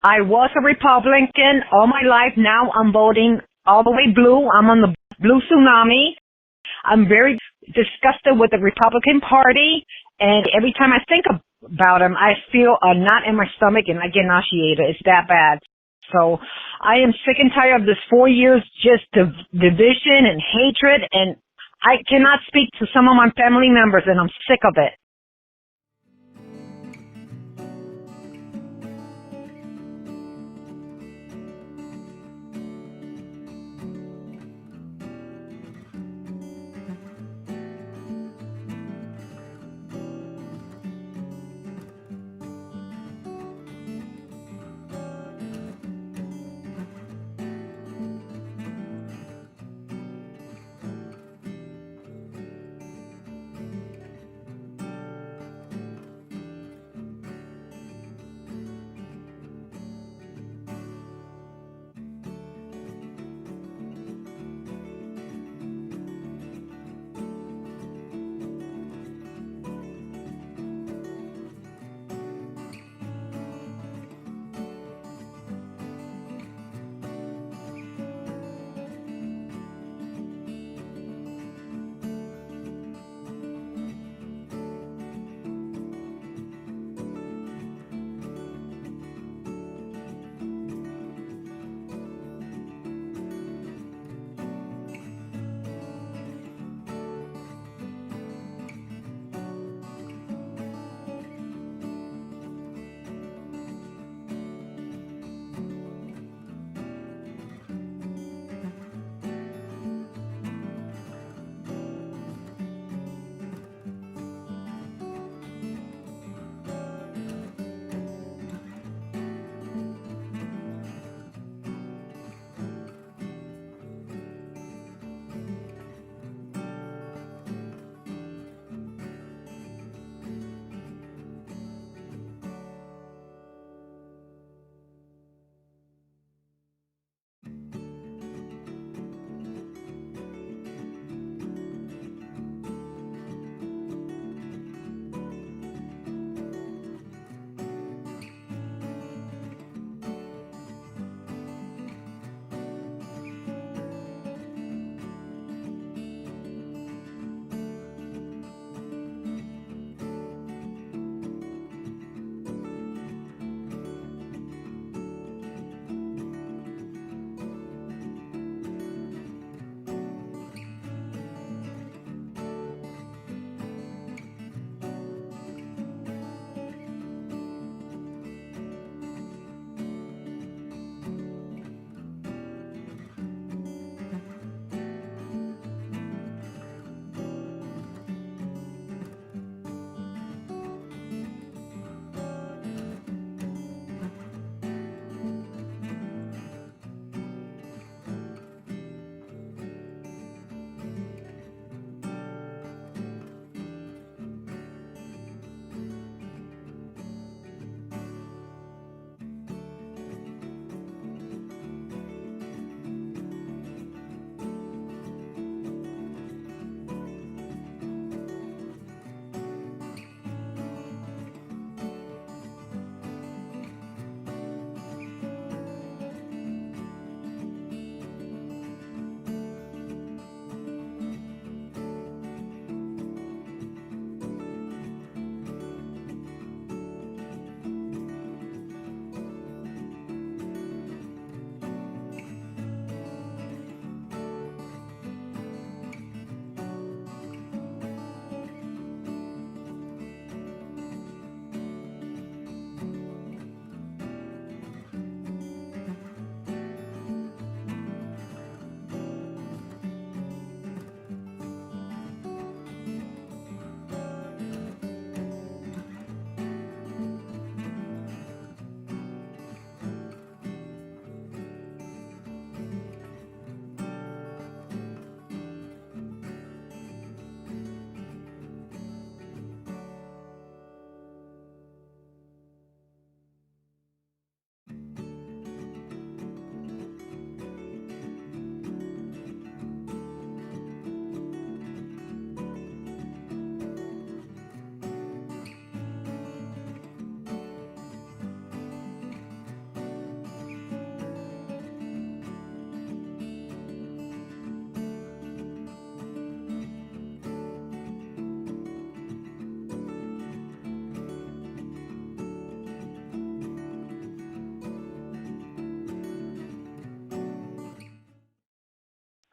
I was a Republican all my life. Now I'm voting all the way blue. I'm on the blue tsunami. I'm very disgusted with the Republican Party, and every time I think about them, I feel a knot in my stomach and I get nauseated. It's that bad. So I am sick and tired of this 4 years just division and hatred, and I cannot speak to some of my family members, and I'm sick of it.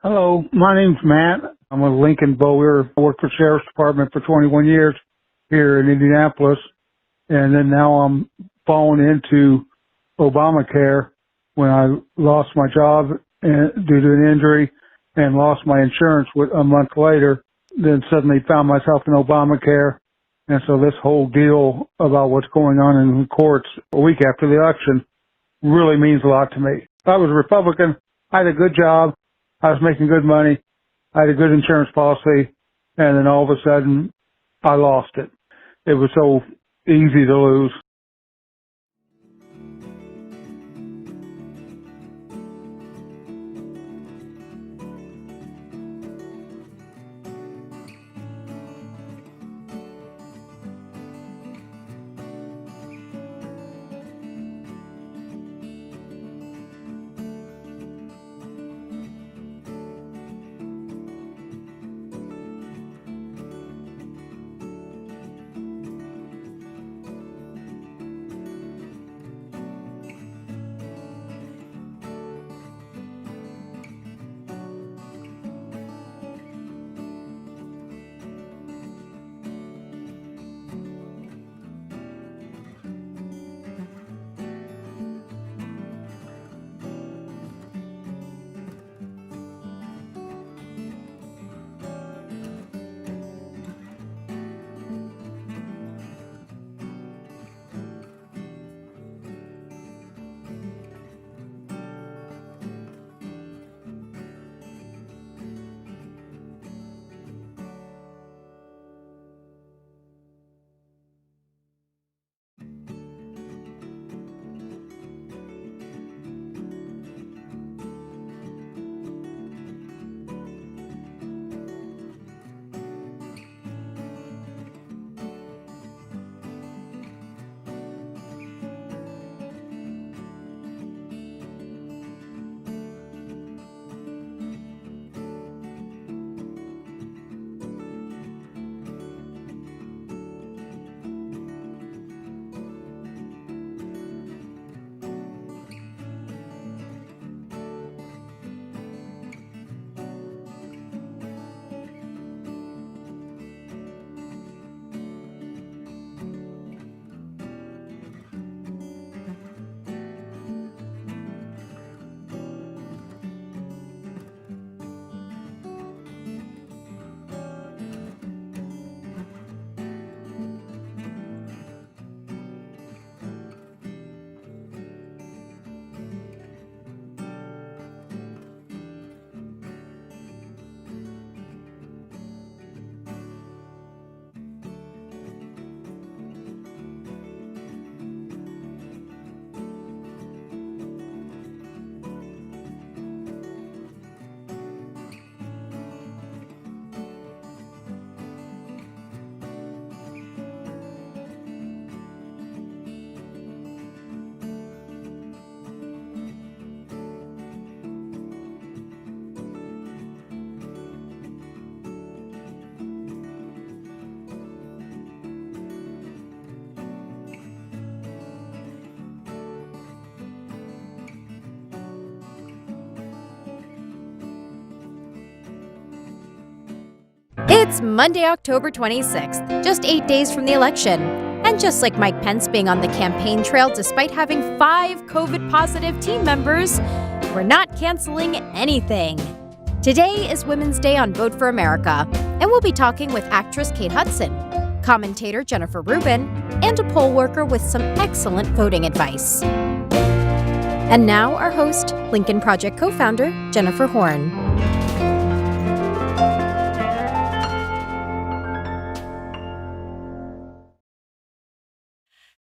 Hello, my name's Matt. I'm a Lincoln Bowyer. I worked for the Sheriff's Department for 21 years here in Indianapolis, and then now I'm falling into Obamacare when I lost my job due to an injury and lost my insurance a month later. Then suddenly found myself in Obamacare, and so this whole deal about what's going on in the courts a week after the election really means a lot to me. I was a Republican. I had a good job. I was making good money. I had a good insurance policy. And then all of a sudden, I lost it. It was so easy to lose. It's Monday, October 26th, just 8 days from the election. And just like Mike Pence being on the campaign trail despite having 5 COVID-positive team members, we're not canceling anything. Today is Women's Day on Vote for America, and we'll be talking with actress Kate Hudson, commentator Jennifer Rubin, and a poll worker with some excellent voting advice. And now our host, Lincoln Project co-founder Jennifer Horn.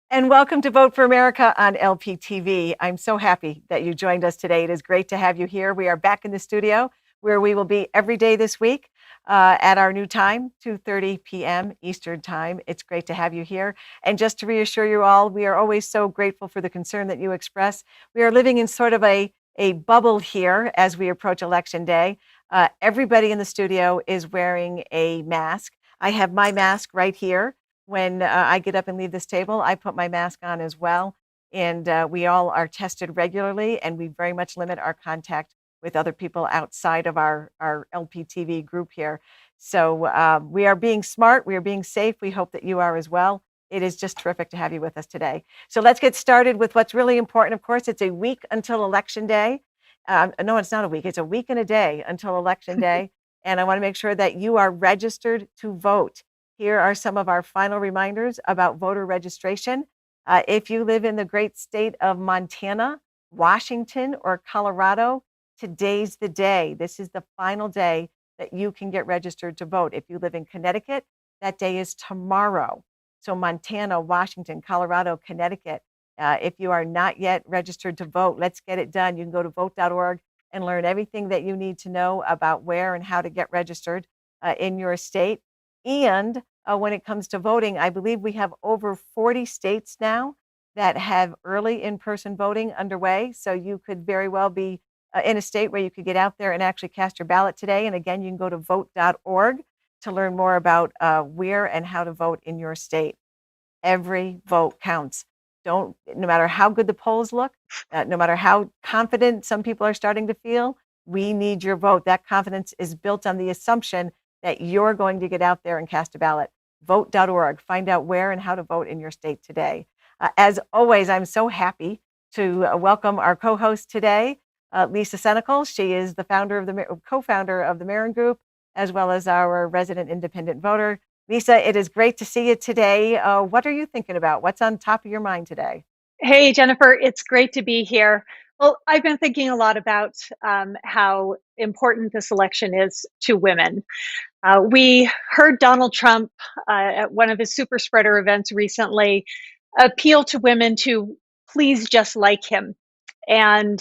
And welcome to Vote for America on LPTV. I'm so happy that you joined us today. It is great to have you here. We are back in the studio where we will be every day this week at our new time, 2:30 p.m. Eastern Time. It's great to have you here. And just to reassure you all, we are always so grateful for the concern that you express. We are living in sort of a bubble here as we approach Election Day. Everybody in the studio is wearing a mask. I have my mask right here. When I get up and leave this table, I put my mask on as well. And we all are tested regularly, and we very much limit our contact with other people outside of our LPTV group here. So we are being smart. We are being safe. We hope that you are as well. It is just terrific to have you with us today. So let's get started with what's really important. Of course, it's a week until Election Day. No, it's not a week. It's a week and a day until Election Day. And I want to make sure that you are registered to vote. Here are some of our final reminders about voter registration. If you live in the great state of Montana, Washington, or Colorado, today's the day. This is the final day that you can get registered to vote. If you live in Connecticut, that day is tomorrow. So Montana, Washington, Colorado, Connecticut, if you are not yet registered to vote, let's get it done. You can go to vote.org and learn everything that you need to know about where and how to get registered in your state. And when it comes to voting, I believe we have over 40 states now that have early in-person voting underway. So you could very well be in a state where you could get out there and actually cast your ballot today. And again, you can go to vote.org to learn more about where and how to vote in your state. Every vote counts. No matter how good the polls look, no matter how confident some people are starting to feel, we need your vote. That confidence is built on the assumption that you're going to get out there and cast a ballot. Vote.org. Find out where and how to vote in your state today. As always, I'm so happy to welcome our co-host today, Lisa Senecal. She is the co-founder of the Marin Group, as well as our resident independent voter. Lisa, it is great to see you today. What are you thinking about? What's on top of your mind today? Hey, Jennifer, it's great to be here. Well, I've been thinking a lot about how important this election is to women. We heard Donald Trump at one of his super spreader events recently appeal to women to please just like him. And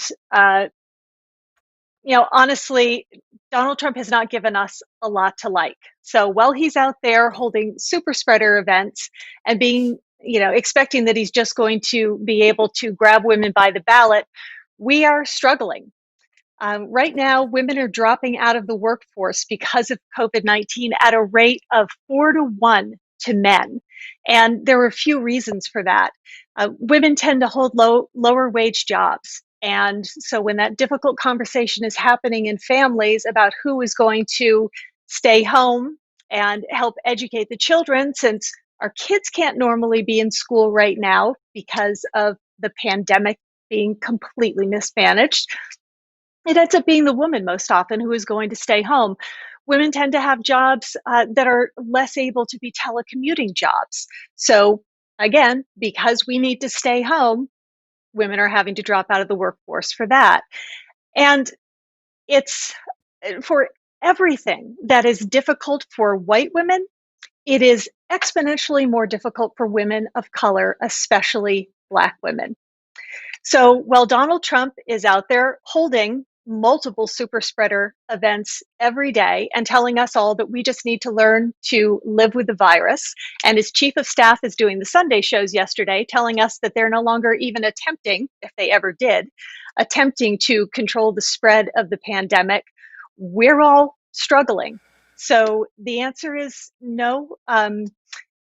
honestly, Donald Trump has not given us a lot to like. So while he's out there holding super spreader events and being, expecting that he's just going to be able to grab women by the ballot, we are struggling. Right now, women are dropping out of the workforce because of COVID-19 at a rate of 4-to-1 to men. And there are a few reasons for that. Women tend to hold lower wage jobs. And so when that difficult conversation is happening in families about who is going to stay home and help educate the children, since our kids can't normally be in school right now because of the pandemic being completely mismanaged, it ends up being the woman most often who is going to stay home. Women tend to have jobs that are less able to be telecommuting jobs. So again, because we need to stay home, women are having to drop out of the workforce for that. And it's for everything that is difficult for white women, it is exponentially more difficult for women of color, especially Black women. So while Donald Trump is out there holding multiple super spreader events every day and telling us all that we just need to learn to live with the virus, and his chief of staff is doing the Sunday shows yesterday, telling us that they're no longer even attempting, if they ever did, attempting to control the spread of the pandemic, we're all struggling. So the answer is no.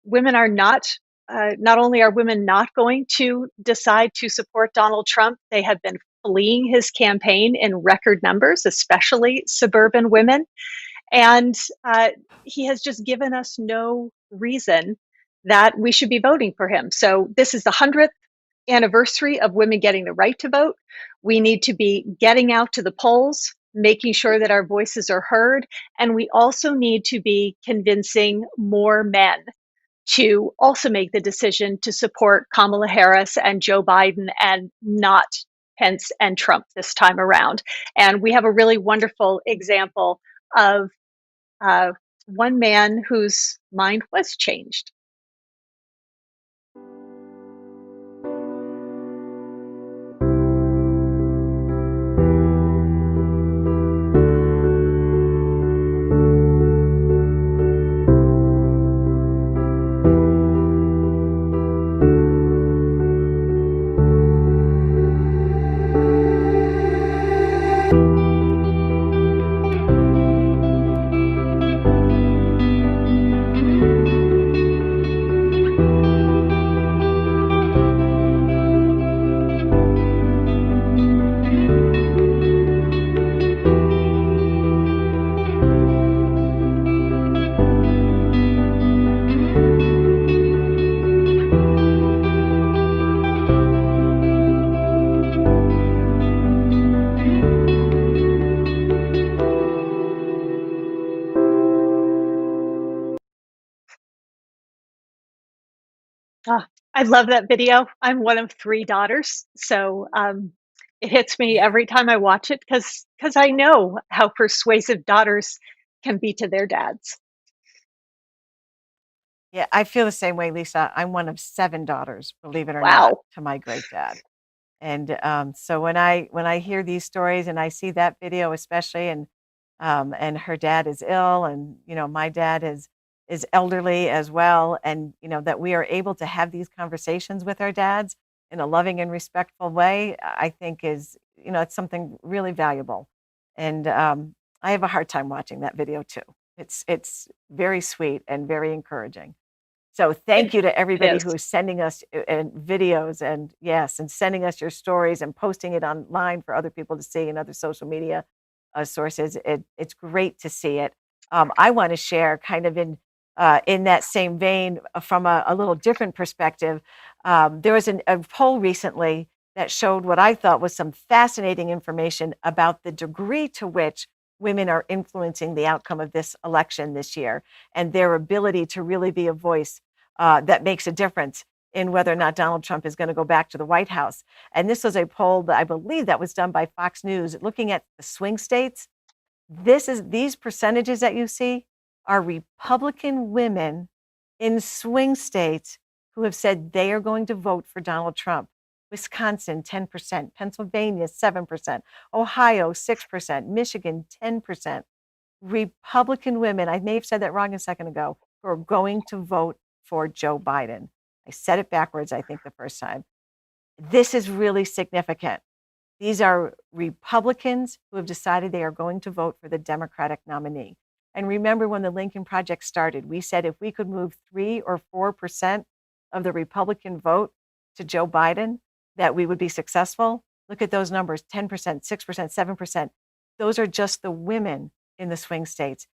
Women are not only are women not going to decide to support Donald Trump, they have been fleeing his campaign in record numbers, especially suburban women. And he has just given us no reason that we should be voting for him. So this is the 100th anniversary of women getting the right to vote. We need to be getting out to the polls, making sure that our voices are heard. And we also need to be convincing more men to also make the decision to support Kamala Harris and Joe Biden and not Pence and Trump this time around. And we have a really wonderful example of one man whose mind was changed. I love that video. I'm one of 3 daughters, so it hits me every time I watch it because I know how persuasive daughters can be to their dads. Yeah, I feel the same way, Lisa. I'm one of 7 daughters, believe it or not, Wow. to my great dad. And so when I hear these stories and I see that video, especially, and her dad is ill, and my dad is elderly as well, and that we are able to have these conversations with our dads in a loving and respectful way, I think is it's something really valuable. And I have a hard time watching that video too. It's very sweet and very encouraging. So thank you to It everybody is. who is sending us videos, and yes, and sending us your stories and posting it online for other people to see and other social media sources. It's great to see it. I want to share kind of in that same vein from a little different perspective. There was a poll recently that showed what I thought was some fascinating information about the degree to which women are influencing the outcome of this election this year, and their ability to really be a voice that makes a difference in whether or not Donald Trump is going to go back to the White House. And this was a poll that I believe that was done by Fox News, looking at the swing states. These percentages that you see are Republican women in swing states who have said they are going to vote for Donald Trump. Wisconsin, 10%, Pennsylvania, 7%, Ohio, 6%, Michigan, 10%. Republican women, I may have said that wrong a second ago, who are going to vote for Joe Biden. I said it backwards, I think, the first time. This is really significant. These are Republicans who have decided they are going to vote for the Democratic nominee. And remember, when the Lincoln Project started, we said if we could move 3 or 4% of the Republican vote to Joe Biden, that we would be successful. Look at those numbers, 10%, 6%, 7%. Those are just the women in the swing states.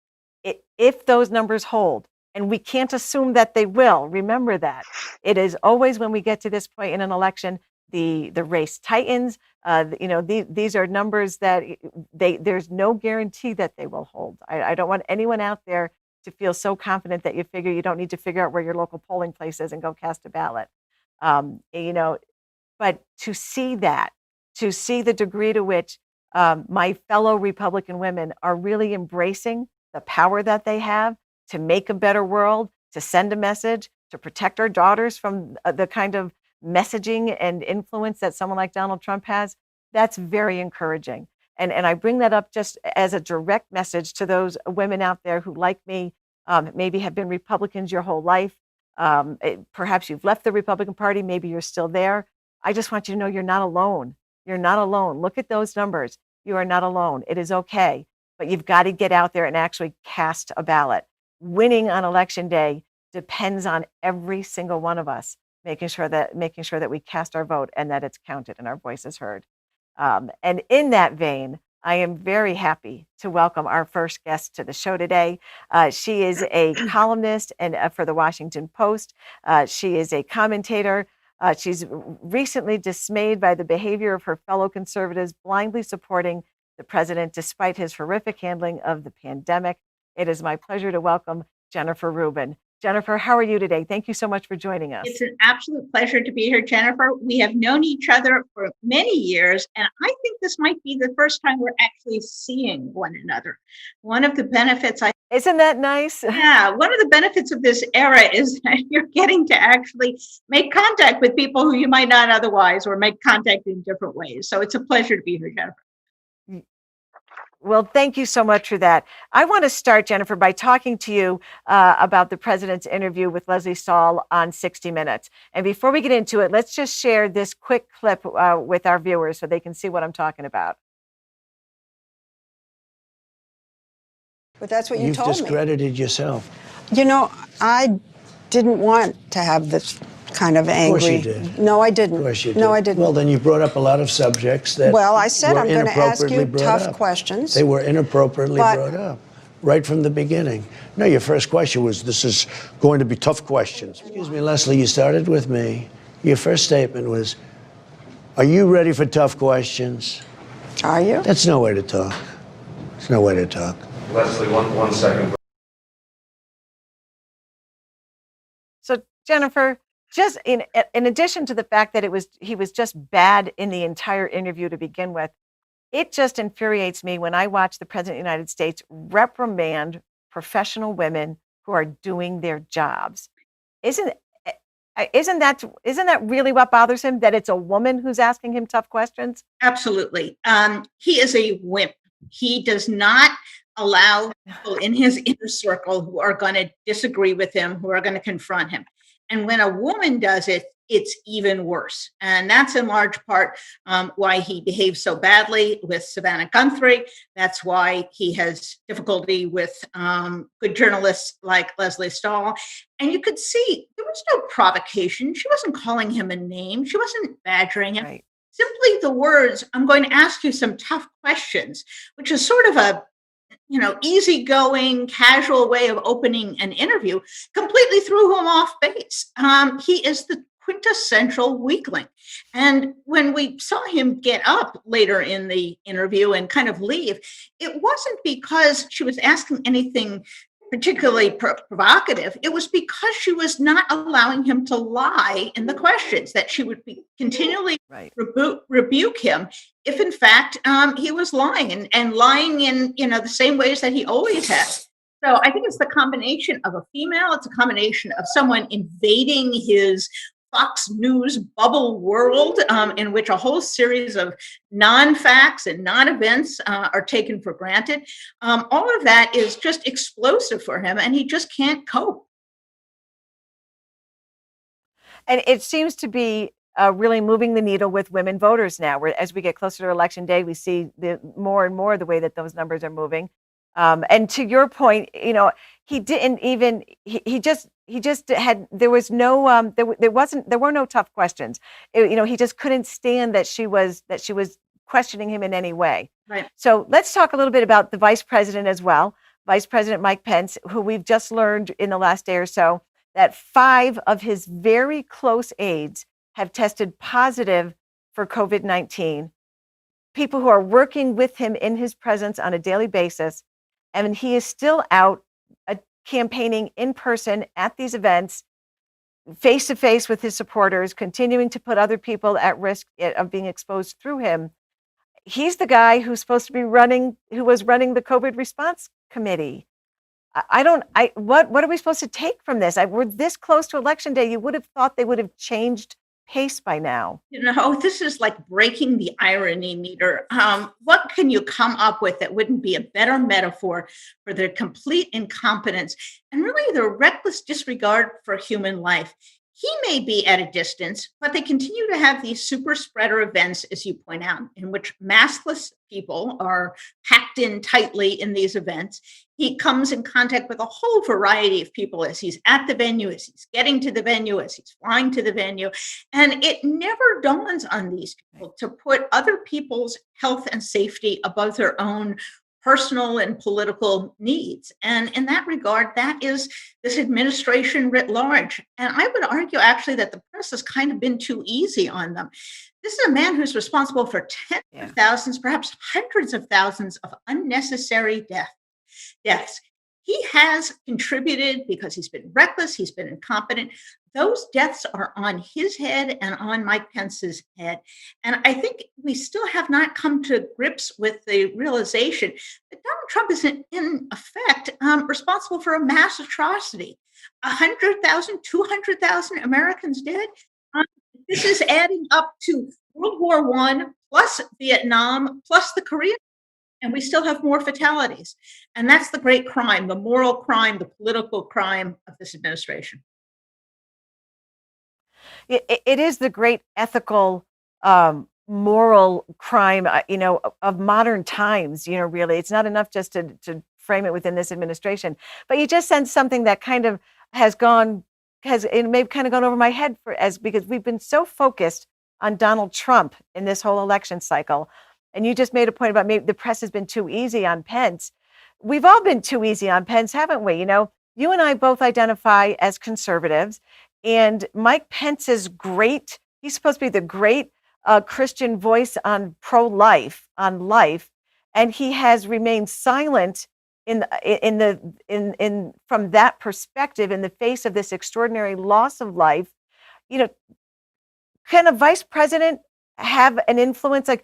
If those numbers hold, and we can't assume that they will, remember that. It is always when we get to this point in an election, the race tightens. These are numbers that there's no guarantee that they will hold. I don't want anyone out there to feel so confident that you figure you don't need to figure out where your local polling place is and go cast a ballot. But to see the degree to which my fellow Republican women are really embracing the power that they have to make a better world, to send a message, to protect our daughters from the kind of messaging and influence that someone like Donald Trump has, that's very encouraging. And I bring that up just as a direct message to those women out there who, like me, maybe have been Republicans your whole life. Perhaps you've left the Republican Party, maybe you're still there. I just want you to know you're not alone. You're not alone. Look at those numbers. You are not alone. It is okay, but you've got to get out there and actually cast a ballot. Winning on election day depends on every single one of us making sure that we cast our vote and that it's counted and our voice is heard. And in that vein, I am very happy to welcome our first guest to the show today. She is a columnist and for the Washington Post. She is a commentator. She's recently dismayed by the behavior of her fellow conservatives, blindly supporting the president despite his horrific handling of the pandemic. It is my pleasure to welcome Jennifer Rubin. Jennifer, how are you today? Thank you so much for joining us. It's an absolute pleasure to be here, Jennifer. We have known each other for many years, and I think this might be the first time we're actually seeing one another. One of the benefits Isn't that nice? Yeah, one of the benefits of this era is that you're getting to actually make contact with people who you might not otherwise, or make contact in different ways. So it's a pleasure to be here, Jennifer. Well, thank you so much for that. I want to start, Jennifer, by talking to you about the president's interview with Leslie Stahl on 60 Minutes. And before we get into it, let's just share this quick clip with our viewers so they can see what I'm talking about. But that's what you told me. You've discredited yourself. You know, I didn't want to have this kind of angry. Of course you did. No, I didn't. Of course you did. No, I didn't. Well, then you brought up a lot of subjects that Well, I said were I'm going to ask you inappropriately brought tough up. questions. They were inappropriately But- brought up right from the beginning. No, your first question was, this is going to be tough questions. Excuse me, Leslie, you started with me. Your first statement was, are you ready for tough questions? Are you? That's no way to talk. It's no way to talk. Leslie, one second. So, Jennifer, just in addition to the fact that he was just bad in the entire interview to begin with, it just infuriates me when I watch the President of the United States reprimand professional women who are doing their jobs. Isn't that really what bothers him? That it's a woman who's asking him tough questions? Absolutely. He is a wimp. He does not allow people in his inner circle who are going to disagree with him, who are going to confront him. And when a woman does it, it's even worse. And that's in large part why he behaves so badly with Savannah Guthrie. That's why he has difficulty with good journalists like Leslie Stahl. And you could see there was no provocation. She wasn't calling him a name. She wasn't badgering him. Right. Simply the words, "I'm going to ask you some tough questions," which is sort of a easygoing, casual way of opening an interview, completely threw him off base. He is the quintessential weakling. And when we saw him get up later in the interview and kind of leave, it wasn't because she was asking anything particularly provocative. It was because she was not allowing him to lie in the questions, that she would be continually rebuke him if in fact he was lying and lying in the same ways that he always has. So I think it's the combination of a female, it's a combination of someone invading his Fox News bubble world in which a whole series of non-facts and non-events are taken for granted. All of that is just explosive for him, and he just can't cope. And it seems to be really moving the needle with women voters now. Where as we get closer to Election Day, we see more and more the way that those numbers are moving. And to your point, he didn't even he just had there was no there were no tough questions. He just couldn't stand that she was questioning him in any way. Right. So let's talk a little bit about the vice president as well. Vice President Mike Pence, who we've just learned in the last day or so that 5 of his very close aides have tested positive for COVID-19. People who are working with him in his presence on a daily basis. And he is still out campaigning in person at these events, face to face with his supporters, continuing to put other people at risk of being exposed through him. He's the guy who's supposed to be who was running the COVID response committee. What are we supposed to take from this? We're this close to Election Day. You would have thought they would have changed pace by now. This is like breaking the irony meter. What can you come up with that wouldn't be a better metaphor for their complete incompetence and really their reckless disregard for human life? He may be at a distance, but they continue to have these super spreader events, as you point out, in which maskless people are packed in tightly in these events. He comes in contact with a whole variety of people as he's at the venue, as he's getting to the venue, as he's flying to the venue. And it never dawns on these people to put other people's health and safety above their own personal and political needs. And in that regard, that is this administration writ large. And I would argue actually that the press has kind of been too easy on them. This is a man who's responsible for tens of thousands, perhaps hundreds of thousands of unnecessary deaths. He has contributed because he's been reckless, he's been incompetent. Those deaths are on his head and on Mike Pence's head. And I think we still have not come to grips with the realization that Donald Trump is in effect responsible for a mass atrocity. 100,000, 200,000 Americans dead. This is adding up to World War I plus Vietnam plus the Korean. And we still have more fatalities. And that's the great crime, the moral crime, the political crime of this administration. It is the great ethical, moral crime, of modern times, really. It's not enough just to frame it within this administration. But you just sense something that kind of it may have kind of gone over my head because we've been so focused on Donald Trump in this whole election cycle. And you just made a point about maybe the press has been too easy on Pence. We've all been too easy on Pence, haven't we? You and I both identify as conservatives, and Mike Pence is great. He's supposed to be the great Christian voice on pro-life, on life, and he has remained silent from that perspective in the face of this extraordinary loss of life. you know, can a vice president have an influence? Like,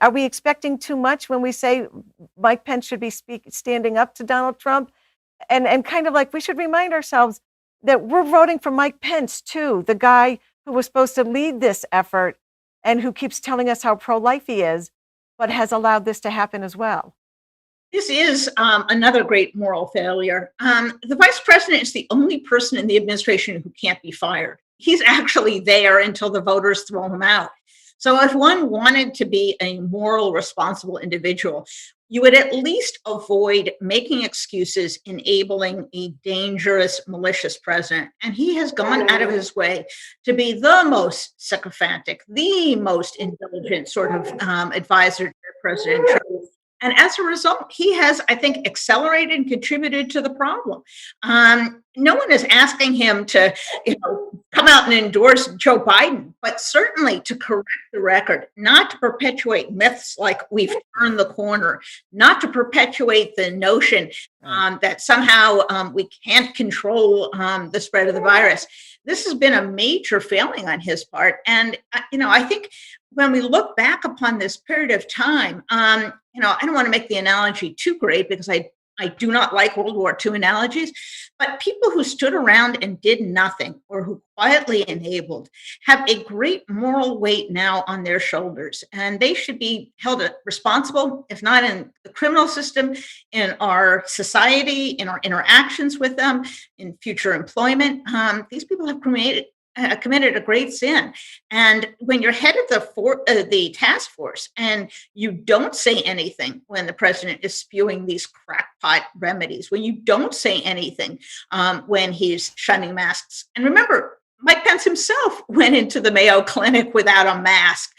are we expecting too much when we say Mike Pence should be standing up to Donald Trump? And kind of like, we should remind ourselves that we're voting for Mike Pence too, the guy who was supposed to lead this effort and who keeps telling us how pro-life he is, but has allowed this to happen as well. This is another great moral failure. The vice president is the only person in the administration who can't be fired. He's actually there until the voters throw him out. So if one wanted to be a moral, responsible individual, you would at least avoid making excuses enabling a dangerous, malicious president. And he has gone out of his way to be the most sycophantic, the most indulgent sort of advisor to President Trump. And as a result, he has, I think, accelerated and contributed to the problem. No one is asking him to, come out and endorse Joe Biden, but certainly to correct the record, not to perpetuate myths like we've turned the corner, not to perpetuate the notion that somehow we can't control the spread of the virus. This has been a major failing on his part. And, I think when we look back upon this period of time, I don't want to make the analogy too great because I do not like World War II analogies, but people who stood around and did nothing or who quietly enabled have a great moral weight now on their shoulders. And they should be held responsible, if not in the criminal system, in our society, in our interactions with them, in future employment. These people have committed a great sin. And when you're head of the task force and you don't say anything when the president is spewing these crackpot remedies, when you don't say anything when he's shunning masks. And remember, Mike Pence himself went into the Mayo Clinic without a mask.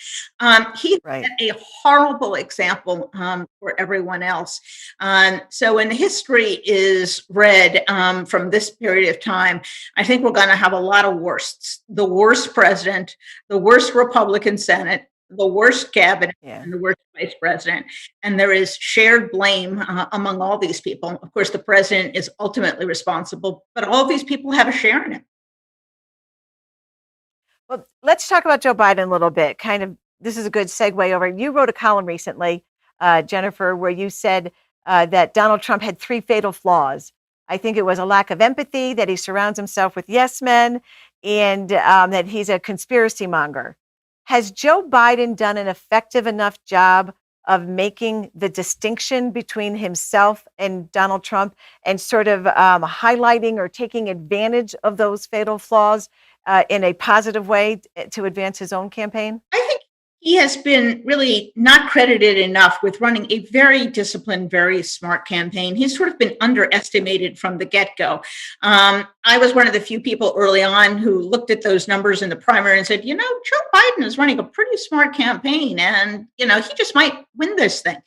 He set a horrible example for everyone else. So when the history is read from this period of time, I think we're going to have a lot of worsts. The worst president, the worst Republican Senate, the worst cabinet, and the worst vice president. And there is shared blame among all these people. Of course, the president is ultimately responsible, but all of these people have a share in it. Well, let's talk about Joe Biden a little bit. This is a good segue over. You wrote a column recently, Jennifer, where you said that Donald Trump had 3 fatal flaws. I think it was a lack of empathy, that he surrounds himself with yes men, and that he's a conspiracy monger. Has Joe Biden done an effective enough job of making the distinction between himself and Donald Trump and sort of highlighting or taking advantage of those fatal flaws in a positive way to advance his own campaign? I think he has been really not credited enough with running a very disciplined, very smart campaign. He's sort of been underestimated from the get-go. I was one of the few people early on who looked at those numbers in the primary and said, Joe Biden is running a pretty smart campaign and, he just might win this thing.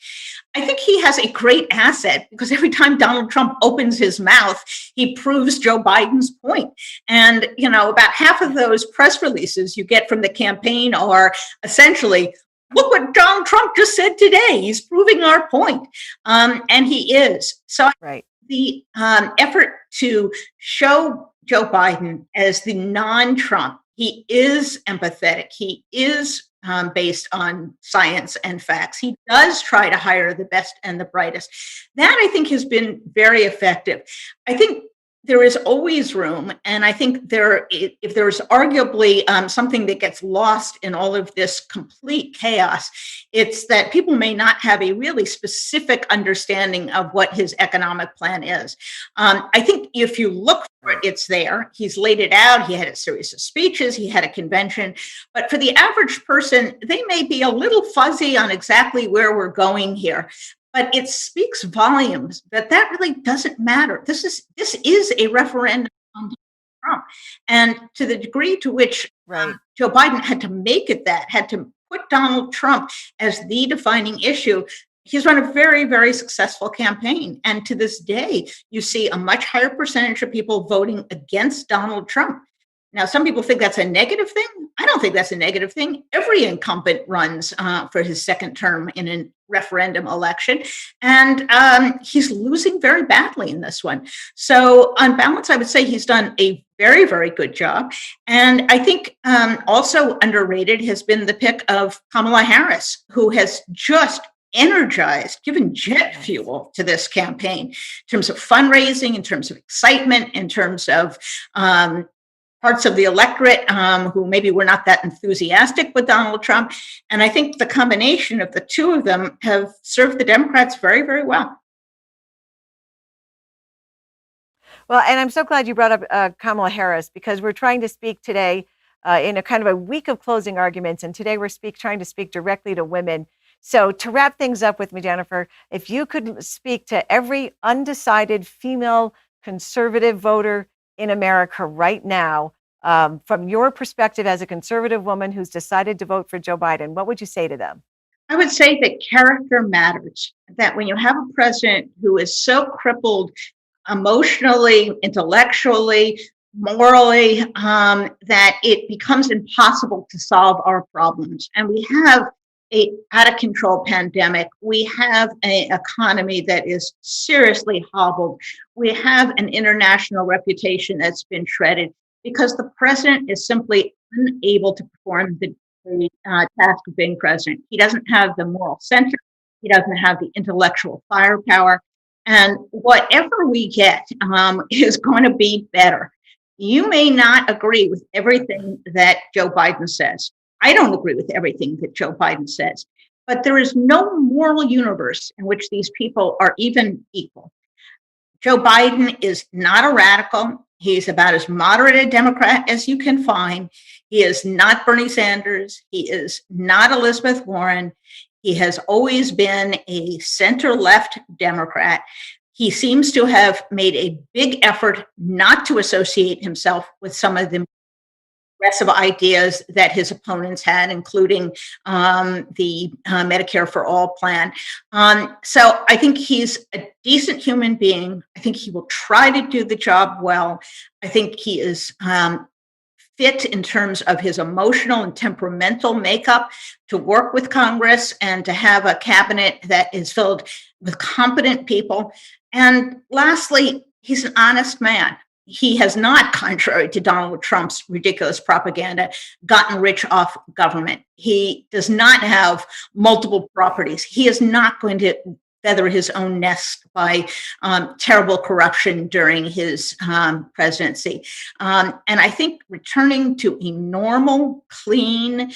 I think he has a great asset because every time Donald Trump opens his mouth, he proves Joe Biden's point. And, about half of those press releases you get from the campaign are essentially, look what Donald Trump just said today. He's proving our point. And he is. So the effort to show Joe Biden as the non-Trump, he is empathetic. He is based on science and facts. He does try to hire the best and the brightest. That, I think, has been very effective. I think there is always room, and I think if there's arguably something that gets lost in all of this complete chaos, it's that people may not have a really specific understanding of what his economic plan is. I think if you look for it, it's there. He's laid it out. He had a series of speeches. He had a convention. But for the average person, they may be a little fuzzy on exactly where we're going here. But it speaks volumes that really doesn't matter. This is a referendum on Trump. And to the degree to which Joe Biden had to make it had to put Donald Trump as the defining issue, he's run a very, very successful campaign. And to this day, you see a much higher percentage of people voting against Donald Trump. Now, some people think that's a negative thing. I don't think that's a negative thing. Every incumbent runs for his second term in a referendum election, and he's losing very badly in this one. So on balance, I would say he's done a very, very good job. And I think also underrated has been the pick of Kamala Harris, who has just energized, given jet fuel to this campaign in terms of fundraising, in terms of excitement, in terms of parts of the electorate who maybe were not that enthusiastic with Donald Trump. And I think the combination of the two of them have served the Democrats very, very well. Well, and I'm so glad you brought up Kamala Harris, because we're trying to speak today in a kind of a week of closing arguments. And today we're trying to speak directly to women. So to wrap things up with me, Jennifer, if you could speak to every undecided female conservative voter in America right now, from your perspective as a conservative woman who's decided to vote for Joe Biden, what would you say to them? I would say that character matters, that when you have a president who is so crippled emotionally, intellectually, morally, that it becomes impossible to solve our problems. And we have an out of control pandemic. We have an economy that is seriously hobbled. We have an international reputation that's been shredded because the president is simply unable to perform the task of being president. He doesn't have the moral center. He doesn't have the intellectual firepower. And whatever we get is going to be better. You may not agree with everything that Joe Biden says. I don't agree with everything that Joe Biden says, but there is no moral universe in which these people are even equal. Joe Biden is not a radical. He's about as moderate a Democrat as you can find. He is not Bernie Sanders. He is not Elizabeth Warren. He has always been a center-left Democrat. He seems to have made a big effort not to associate himself with some of the aggressive ideas that his opponents had, including the Medicare for All plan. So I think he's a decent human being. I think he will try to do the job well. I think he is fit in terms of his emotional and temperamental makeup to work with Congress and to have a cabinet that is filled with competent people. And lastly, he's an honest man. He has not, contrary to Donald Trump's ridiculous propaganda, gotten rich off government. He does not have multiple properties. He is not going to feather his own nest by terrible corruption during his presidency. And I think returning to a normal, clean,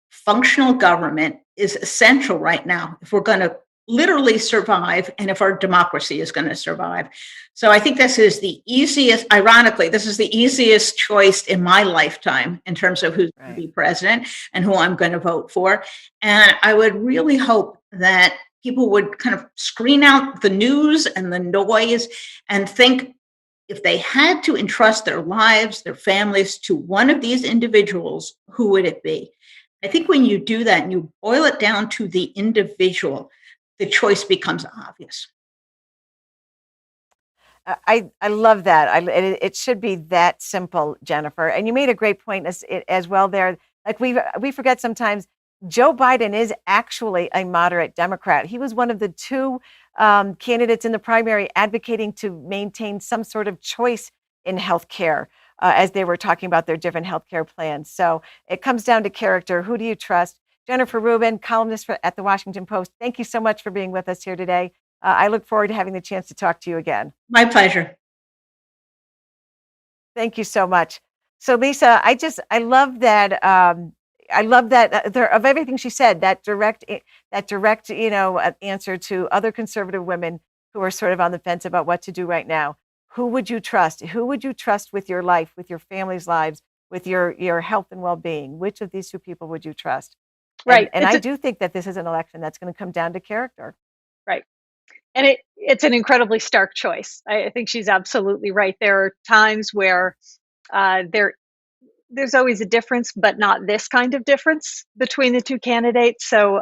functional government is essential right now if we're going to literally survive and if our democracy is going to survive. So I think this is the easiest, ironically, this is the easiest choice in my lifetime in terms of who's going to be president and who I'm going to vote for. And I would really hope that people would kind of screen out the news and the noise and think if they had to entrust their lives, their families to one of these individuals, who would it be? I think when you do that and you boil it down to the individual, the choice becomes obvious. I love that. It should be that simple, Jennifer. And you made a great point as well there. Like we forget sometimes, Joe Biden is actually a moderate Democrat. He was one of the two candidates in the primary advocating to maintain some sort of choice in healthcare as they were talking about their different healthcare plans. So it comes down to character. Who do you trust? Jennifer Rubin, columnist at the Washington Post, thank you so much for being with us here today. I look forward to having the chance to talk to you again. My pleasure. Thank you so much. So Lisa, I love that. I love that of everything she said, that direct, answer to other conservative women who are sort of on the fence about what to do right now. Who would you trust? Who would you trust with your life, with your family's lives, with your health and well-being? Which of these two people would you trust? Right. And I do think that this is an election that's going to come down to character. Right. And it's an incredibly stark choice. I think she's absolutely right. There are times where there's always a difference, but not this kind of difference between the two candidates. So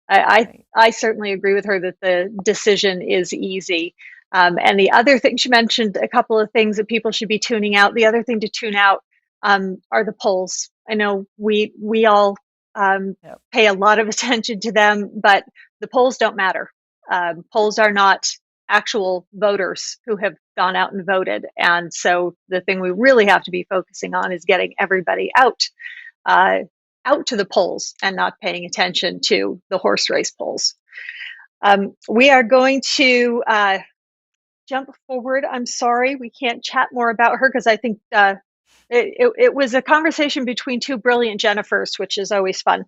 I certainly agree with her that the decision is easy. And the other thing, she mentioned a couple of things that people should be tuning out. The other thing to tune out are the polls. I know we all pay a lot of attention to them, but the polls don't matter. Polls are not actual voters who have gone out and voted. And so the thing we really have to be focusing on is getting everybody out to the polls and not paying attention to the horse race polls. We are going to jump forward. I'm sorry, we can't chat more about her because I think it was a conversation between two brilliant Jennifers, which is always fun.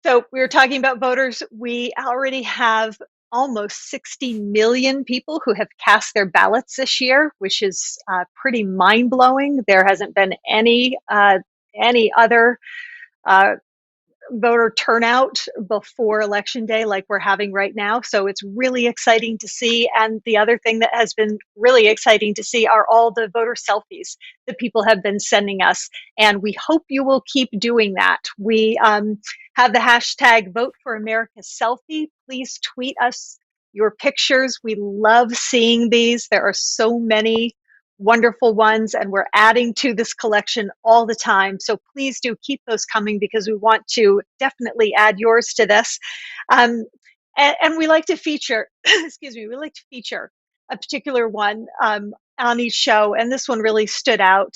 So we were talking about voters. We already have almost 60 million people who have cast their ballots this year, which is pretty mind-blowing. There hasn't been any other voter turnout before Election Day like we're having right now. So it's really exciting to see. And the other thing that has been really exciting to see are all the voter selfies that people have been sending us. And we hope you will keep doing that. We have the hashtag Vote for America Selfie. Please tweet us your pictures. We love seeing these. There are so many wonderful ones, and we're adding to this collection all the time. So please do keep those coming because we want to definitely add yours to this. And we like to feature, we like to feature a particular one on each show. And this one really stood out.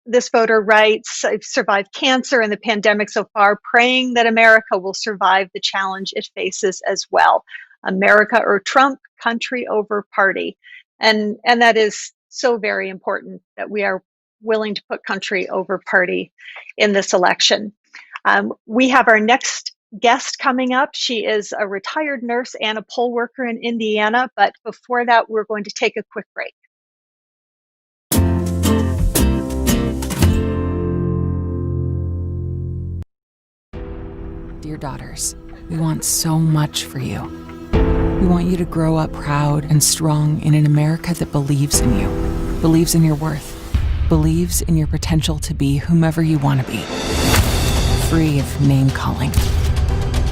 This voter writes, I've survived cancer and the pandemic so far, praying that America will survive the challenge it faces as well. America or Trump, country over party. And that is so very important that we are willing to put country over party in this election. We have our next guest coming up. She is a retired nurse and a poll worker in Indiana. But before that, we're going to take a quick break. Dear daughters, we want so much for you. We want you to grow up proud and strong in an America that believes in you, believes in your worth, believes in your potential to be whomever you want to be. Free of name-calling.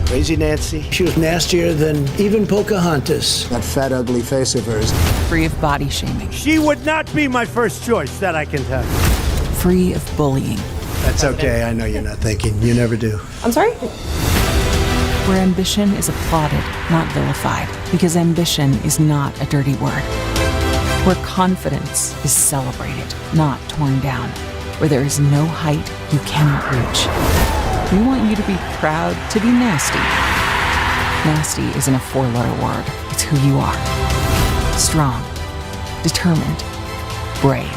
Crazy Nancy. She was nastier than even Pocahontas. That fat, ugly face of hers. Free of body shaming. She would not be my first choice, that I can tell you. Free of bullying. That's okay, I know you're not thinking. You never do. I'm sorry? Where ambition is applauded, not vilified, because ambition is not a dirty word. Where confidence is celebrated, not torn down. Where there is no height you cannot reach. We want you to be proud to be nasty. Nasty isn't a four-letter word. It's who you are. Strong, determined, brave.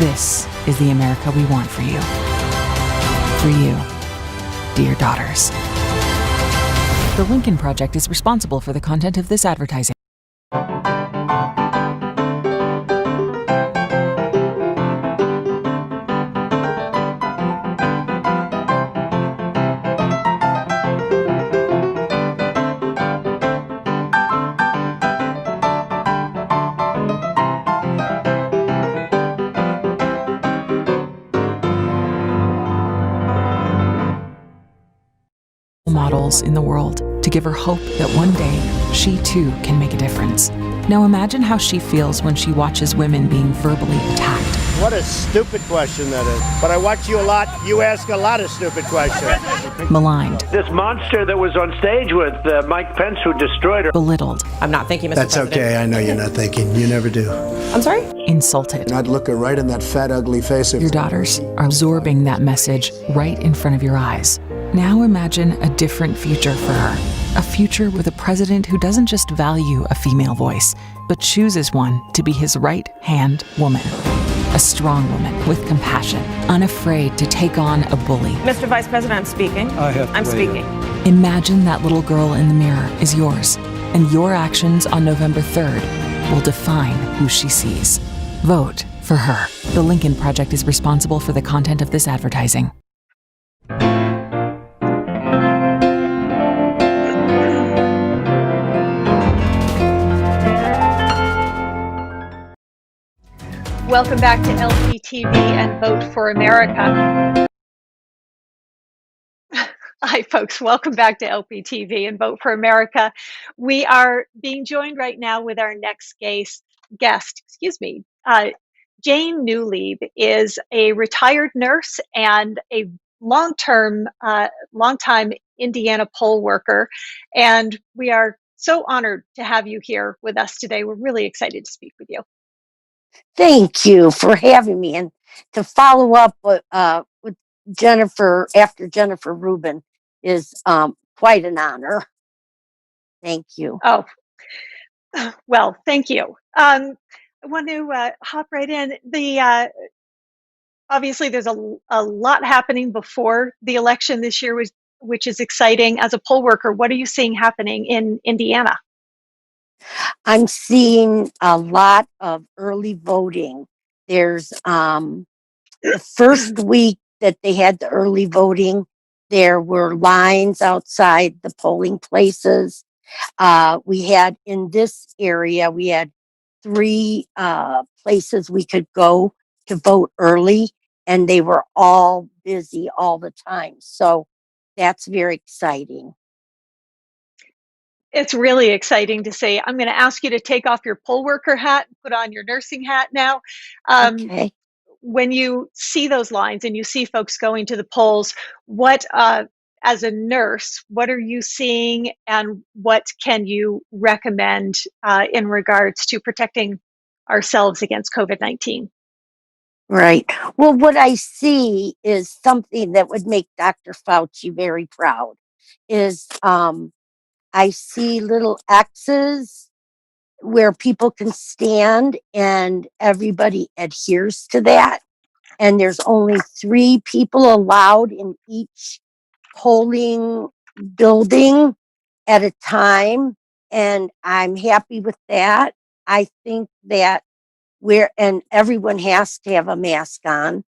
This is the America we want for you. For you, dear daughters. The Lincoln Project is responsible for the content of this advertising. Models in the world to give her hope that one day she too can make a difference. Now imagine how she feels when she watches women being verbally attacked. What a stupid question that is. But I watch you a lot. You ask a lot of stupid questions. Maligned. This monster that was on stage with Mike Pence who destroyed her. Belittled. I'm not thinking, Mr. That's President. okay, I know you're not thinking. You never do. I'm sorry? Insulted. And I'd look her right in that fat, ugly face of Your daughters are absorbing that message right in front of your eyes. Now imagine a different future for her. A future with a president who doesn't just value a female voice, but chooses one to be his right-hand woman. A strong woman with compassion, unafraid to take on a bully. Mr. Vice President, I'm speaking. I'm speaking. Imagine that little girl in the mirror is yours, and your actions on November 3rd will define who she sees. Vote for her. The Lincoln Project is responsible for the content of this advertising. Welcome back to LPTV and Vote for America. Hi, folks. Welcome back to LPTV and Vote for America. We are being joined right now with our next guest. Jane Neulieb is a retired nurse and a longtime Indiana poll worker. And we are so honored to have you here with us today. We're really excited to speak with you. Thank you for having me, and to follow up with Jennifer after Jennifer Rubin is quite an honor. Thank you. Oh, well, thank you. I want to hop right in. Obviously, there's a lot happening before the election this year, which is exciting. As a poll worker, what are you seeing happening in Indiana? I'm seeing a lot of early voting. There's the first week that they had the early voting, there were lines outside the polling places. We had in this area, we had 3 places we could go to vote early, and they were all busy all the time. So that's very exciting. It's really exciting to see. I'm going to ask you to take off your poll worker hat, put on your nursing hat now. Okay. When you see those lines and you see folks going to the polls, as a nurse, what are you seeing, and what can you recommend in regards to protecting ourselves against COVID-19? Right. Well, what I see is something that would make Dr. Fauci very proud. Is I see little X's where people can stand, and everybody adheres to that. And there's only 3 people allowed in each polling building at a time, and I'm happy with that. I think that and everyone has to have a mask on.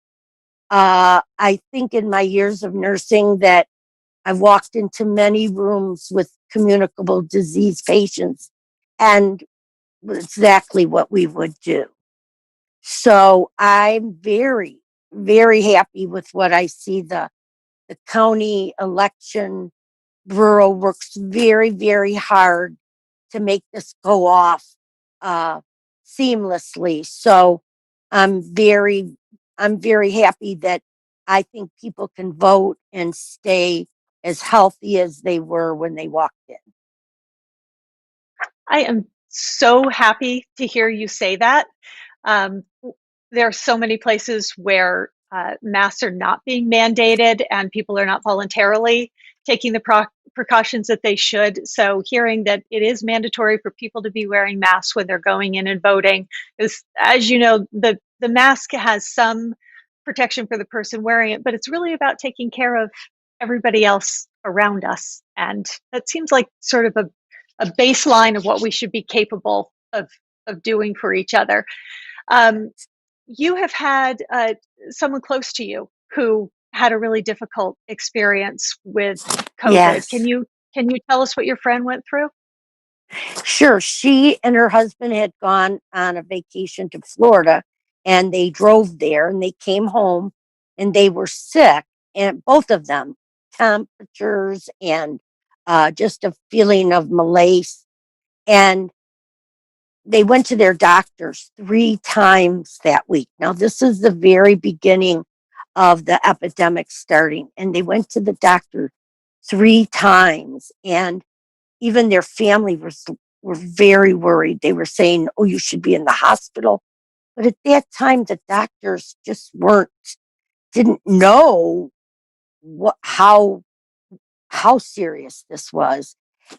I think in my years of nursing that I've walked into many rooms with communicable disease patients, and exactly what we would do. So I'm very, very happy with what I see. The county election bureau works very, very hard to make this go off seamlessly. So I'm very happy that I think people can vote and stay as healthy as they were when they walked in. I am so happy to hear you say that. There are so many places where masks are not being mandated and people are not voluntarily taking the precautions that they should. So hearing that it is mandatory for people to be wearing masks when they're going in and voting is, as you know, the mask has some protection for the person wearing it, but it's really about taking care of everybody else around us. And that seems like sort of a baseline of what we should be capable of doing for each other. You have had someone close to you who had a really difficult experience with COVID. Yes. Can you tell us what your friend went through? Sure. She and her husband had gone on a vacation to Florida, and they drove there, and they came home, and they were sick, and both of them, temperatures and just a feeling of malaise. And they went to their doctors 3 times that week. Now, this is the very beginning of the epidemic starting, and they went to the doctor 3 times, and even their family were very worried. They were saying, "Oh, you should be in the hospital." But at that time, the doctors just didn't know how serious this was.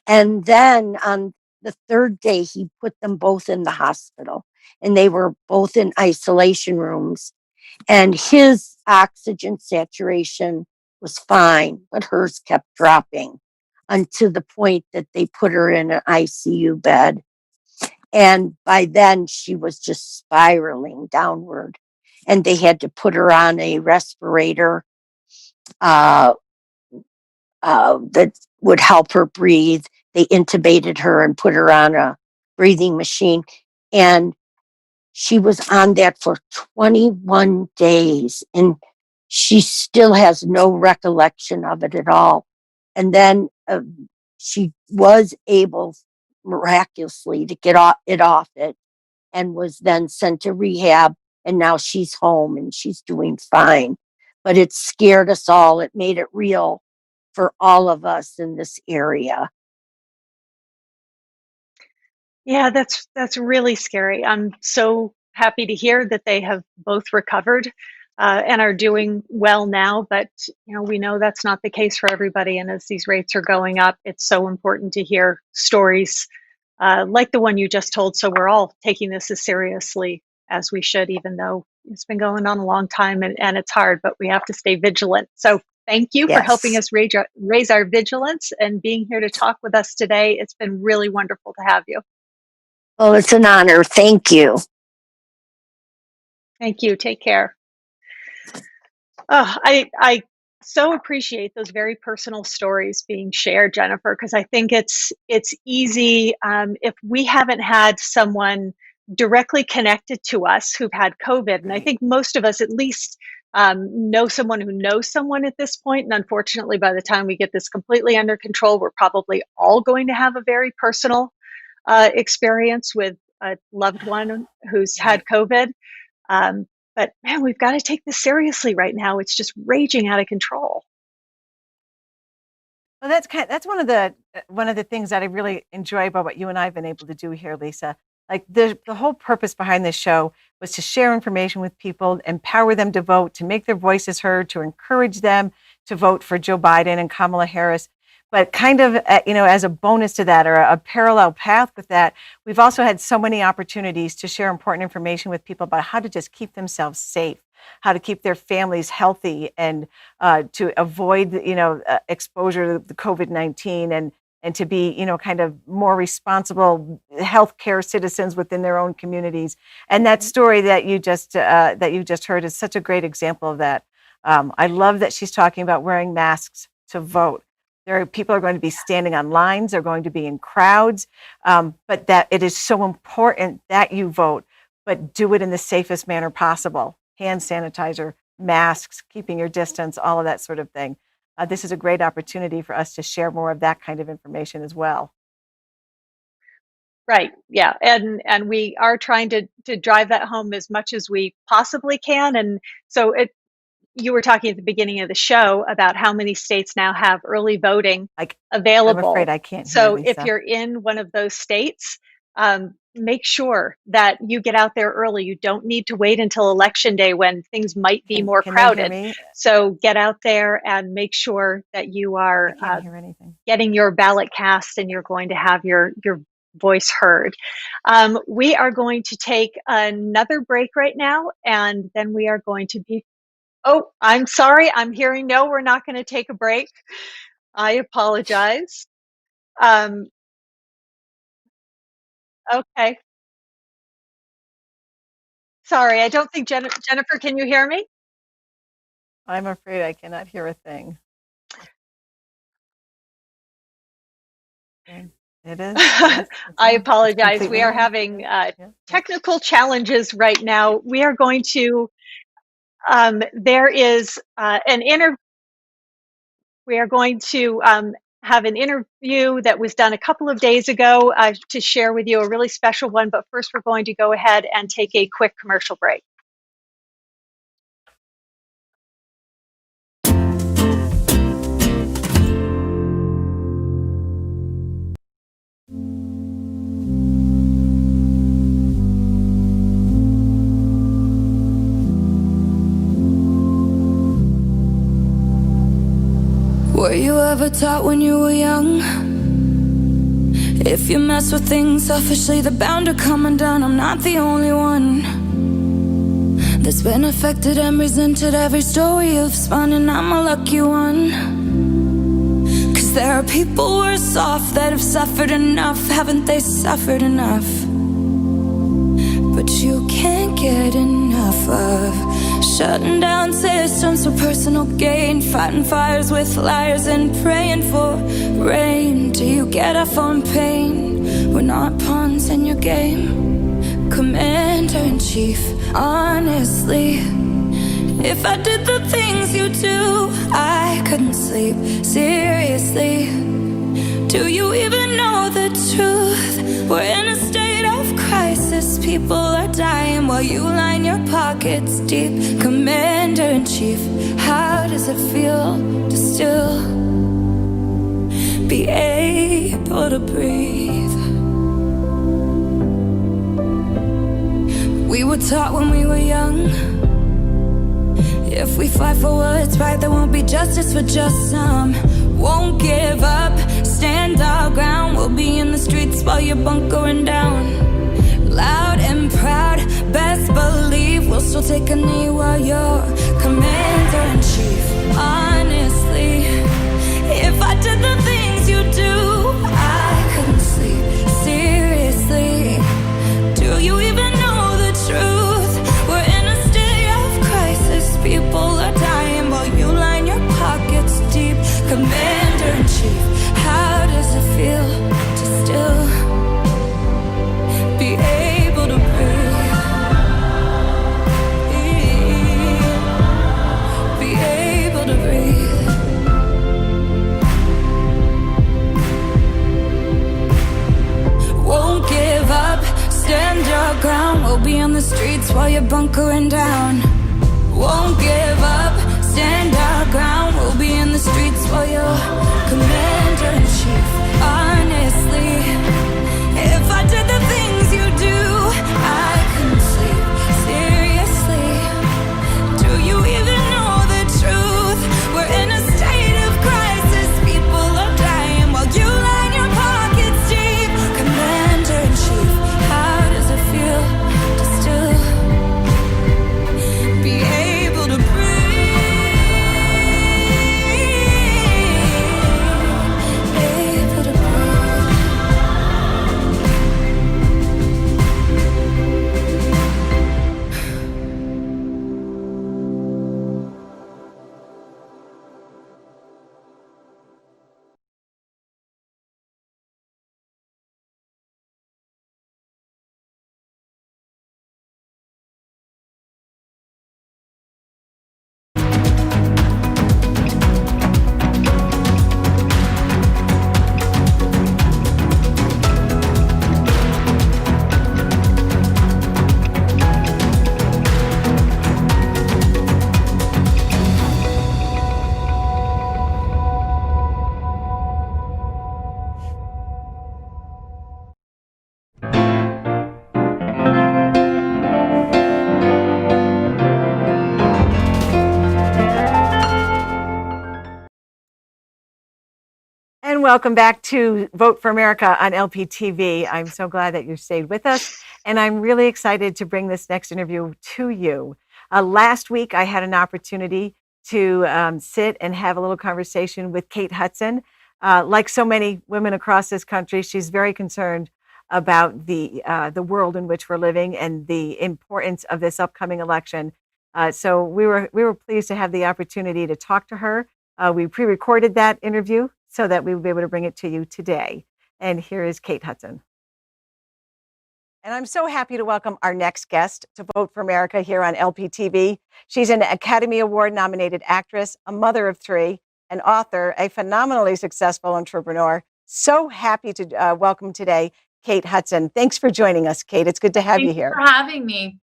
And then on the 3rd day, he put them both in the hospital, and they were both in isolation rooms. And his oxygen saturation was fine, but hers kept dropping until the point that they put her in an ICU bed. And by then, she was just spiraling downward. And they had to put her on a respirator that would help her breathe. They intubated her and put her on a breathing machine. And she was on that for 21 days. And she still has no recollection of it at all. And then she was able miraculously to get it off it, and was then sent to rehab. And now she's home and she's doing fine. But it scared us all. It made it real for all of us in this area. Yeah, that's really scary. I'm so happy to hear that they have both recovered and are doing well now. But we know that's not the case for everybody. And as these rates are going up, it's so important to hear stories like the one you just told. So we're all taking this as seriously as we should, even though it's been going on a long time and it's hard. But we have to stay vigilant. So thank you for helping us raise our vigilance and being here to talk with us today. It's been really wonderful to have you. Oh, it's an honor. Thank you. Thank you. Take care. Oh, I so appreciate those very personal stories being shared, Jennifer, because I think it's easy if we haven't had someone directly connected to us who've had COVID. And I think most of us at least know someone who knows someone at this point. And unfortunately, by the time we get this completely under control, we're probably all going to have a very personal experience with a loved one who's had COVID. But man, we've got to take this seriously right now. It's just raging out of control. Well, that's one of the things that I really enjoy about what you and I have been able to do here, Lisa. Like the whole purpose behind this show was to share information with people, empower them to vote, to make their voices heard, to encourage them to vote for Joe Biden and Kamala Harris. But kind of, as a bonus to that, or a parallel path with that, we've also had so many opportunities to share important information with people about how to just keep themselves safe, how to keep their families healthy, and to avoid, exposure to the COVID-19, and to be, kind of more responsible healthcare citizens within their own communities. And that story that you just heard is such a great example of that. I love that she's talking about wearing masks to vote. People are going to be standing on lines, they're going to be in crowds, but that it is so important that you vote, but do it in the safest manner possible. Hand sanitizer, masks, keeping your distance, all of that sort of thing. This is a great opportunity for us to share more of that kind of information as well. Right. Yeah. And we are trying to drive that home as much as we possibly can. And so you were talking at the beginning of the show about how many states now have early voting available. I'm afraid I can't hear, so Lisa. If you're in one of those states, make sure that you get out there early. You don't need to wait until Election Day when things might be more crowded. So get out there and make sure that you are getting your ballot cast and you're going to have your voice heard. We are going to take another break right now, and then we are going to be Oh, I'm sorry. I'm hearing no, we're not going to take a break. I apologize. Okay. Sorry, I don't think Jennifer, can you hear me? I'm afraid I cannot hear a thing. It is. Yes, I apologize. We are having technical challenges right now. We are going to, there is an interview. We are going to have an interview that was done a couple of days ago to share with you, a really special one. But first, we're going to go ahead and take a quick commercial break. Were you ever taught when you were young? If you mess with things selfishly, they're bound to come undone. I'm not the only one that's been affected and resented. Every story you've spun, and I'm a lucky one. 'Cause there are people worse off that have suffered enough. Haven't they suffered enough? But you can't get enough of shutting down systems for personal gain, fighting fires with liars and praying for rain. Do you get off on pain? We're not pawns in your game, Commander-in-Chief. Honestly, If I did the things you do, I couldn't sleep. Seriously, do you even know the truth? We're in a state of crisis. People are dying while you line your pockets deep. Commander-in-Chief, how does it feel to still be able to breathe? We were taught when we were young, if we fight for what's right, there won't be justice for just some. Won't give up, stand our ground. We'll be in the streets while you're bunkering down. Loud and proud, best believe we'll still take a knee while you're Commander-in-Chief. Honestly, if I did the things you do, I couldn't sleep. Seriously, do you even know the truth? We're in a state of crisis. People are dying while you line your pockets deep. Commander-in-Chief, how does it feel to still be able to breathe? Be able to breathe. Won't give up, stand your ground. We'll be on the streets while you're bunkering down. Won't give up, stand our ground. We'll be in the streets while you're Commander-in-Chief. Honestly, if I did the things you do, I couldn't sleep. Seriously, do you even know the truth? We're in a state of crisis. People are dying while you line your pockets deep. Commander-in-Chief, how does it feel to still be able to And welcome back to Vote for America on LPTV. I'm so glad that you stayed with us, and I'm really excited to bring this next interview to you. Last week, I had an opportunity to sit and have a little conversation with Kate Hudson. Like so many women across this country, she's very concerned about the world in which we're living and the importance of this upcoming election. So we were pleased to have the opportunity to talk to her. We pre-recorded that interview so that we will be able to bring it to you today. And here is Kate Hudson. And I'm so happy to welcome our next guest to Vote for America here on LPTV. She's an Academy Award nominated actress, a mother of three, an author, a phenomenally successful entrepreneur. So happy to welcome today Kate Hudson. Thanks for joining us, Kate. It's good to have you here. Thanks for having me.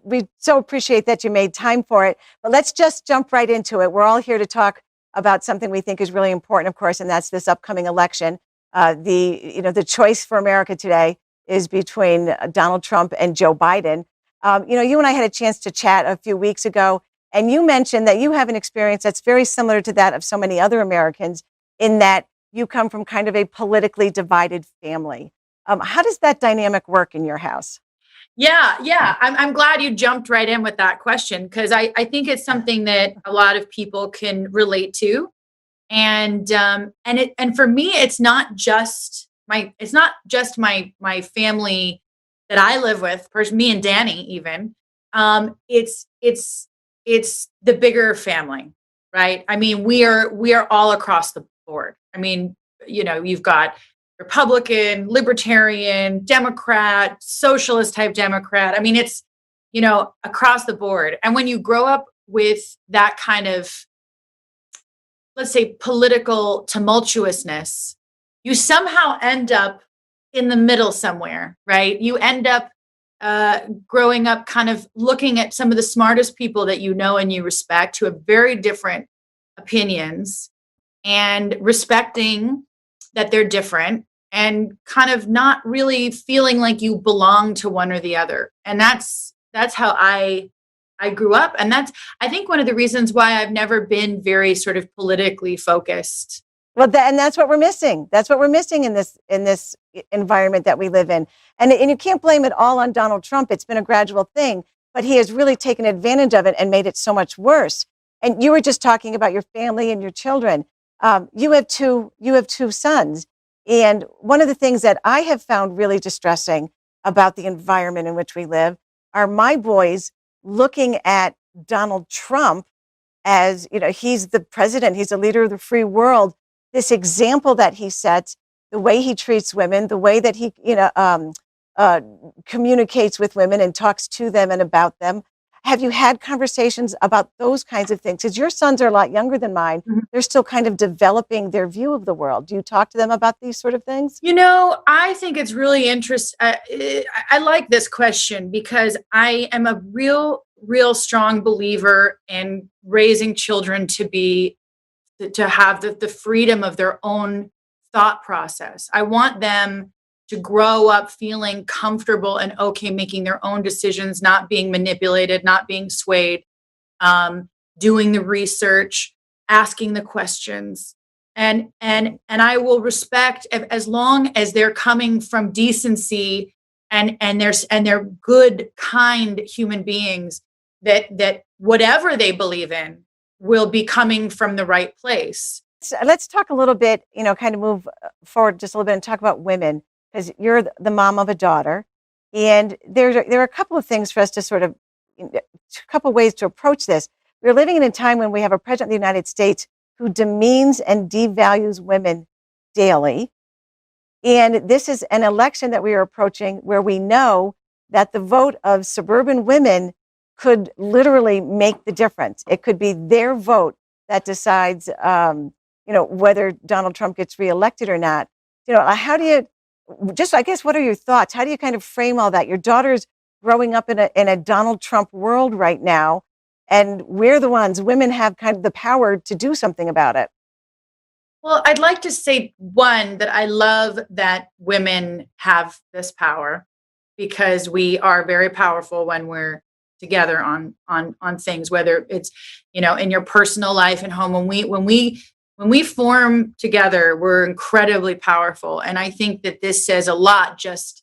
We so appreciate that you made time for it. But let's just jump right into it. We're all here to talk about something we think is really important, of course, and that's this upcoming election. The choice for America today is between Donald Trump and Joe Biden. You and I had a chance to chat a few weeks ago, and you mentioned that you have an experience that's very similar to that of so many other Americans, in that you come from kind of a politically divided family. How does that dynamic work in your house? Yeah. I'm glad you jumped right in with that question, because I think it's something that a lot of people can relate to. And for me, it's not just my family that I live with, me and Danny even. It's the bigger family, right? I mean, we are all across the board. I mean, you've got Republican, Libertarian, Democrat, Socialist type Democrat. I mean, it's across the board. And when you grow up with that kind of, let's say, political tumultuousness, you somehow end up in the middle somewhere, right? You end up growing up kind of looking at some of the smartest people that you know and you respect who have very different opinions, and respecting that they're different, and kind of not really feeling like you belong to one or the other. And that's how I grew up. And that's, I think, one of the reasons why I've never been very sort of politically focused. Well, and that's what we're missing. That's what we're missing in this environment that we live in. And you can't blame it all on Donald Trump. It's been a gradual thing, but he has really taken advantage of it and made it so much worse. And you were just talking about your family and your children. You have two sons. And one of the things that I have found really distressing about the environment in which we live are my boys looking at Donald Trump as, he's the president, he's a leader of the free world. This example that he sets, the way he treats women, the way that he, communicates with women and talks to them and about them. Have you had conversations about those kinds of things? Because your sons are a lot younger than mine. Mm-hmm. They're still kind of developing their view of the world. Do you talk to them about these sort of things? I think it's really interesting. I like this question because I am a real strong believer in raising children to have the freedom of their own thought process. I want them to grow up feeling comfortable and okay making their own decisions, not being manipulated, not being swayed, doing the research, asking the questions. And I will respect, as long as they're coming from decency and they're good, kind human beings, that whatever they believe in will be coming from the right place. So let's talk a little bit, kind of move forward just a little bit and talk about women, because you're the mom of a daughter. And there are a couple of things for us to sort of, a couple of ways to approach this. We're living in a time when we have a president of the United States who demeans and devalues women daily. And this is an election that we are approaching where we know that the vote of suburban women could literally make the difference. It could be their vote that decides, whether Donald Trump gets reelected or not. How do you, I guess, what are your thoughts? How do you kind of frame all that? Your daughter's growing up in a Donald Trump world right now, and we're the ones, women have kind of the power to do something about it. Well, I'd like to say, one, that I love that women have this power, because we are very powerful when we're together on things, whether it's, in your personal life and home. When we form together, we're incredibly powerful. And I think that this says a lot just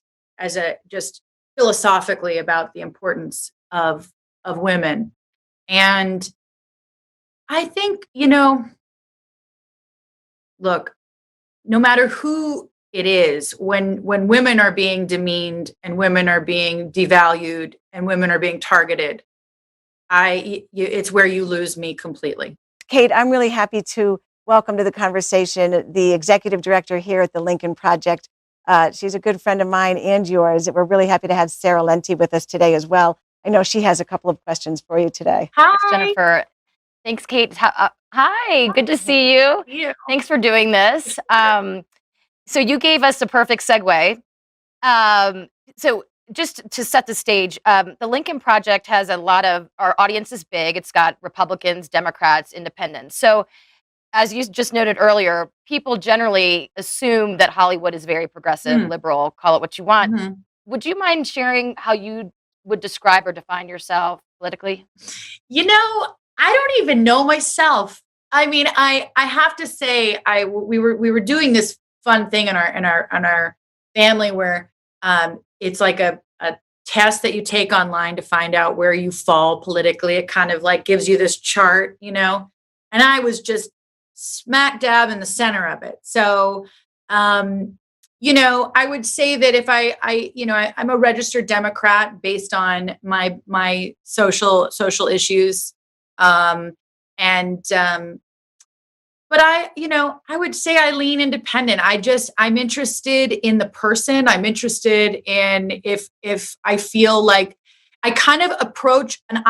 philosophically about the importance of women. And I think, look, no matter who it is, when women are being demeaned and women are being devalued and women are being targeted, it's where you lose me completely. Kate, I'm really happy to welcome to the conversation the executive director here at the Lincoln Project. She's a good friend of mine and yours. We're really happy to have Sarah Lenti with us today as well. I know she has a couple of questions for you today. Hi, Jennifer. Thanks, Kate. Hi, good to see you. Thanks for doing this. So you gave us a perfect segue. So just to set the stage, the Lincoln Project has a lot of, our audience is big. It's got Republicans, Democrats, Independents. So as you just noted earlier, people generally assume that Hollywood is very progressive, liberal, call it what you want. Mm-hmm. Would you mind sharing how you would describe or define yourself politically? I don't even know myself. I mean, I have to say, we were doing this fun thing in our family where it's like a test that you take online to find out where you fall politically. It kind of like gives you this chart, and I was just smack dab in the center of it. So, I would say that if I'm a registered Democrat based on my social issues. But I would say I lean independent. I'm interested in the person. I'm interested in if I feel like, I kind of approach, and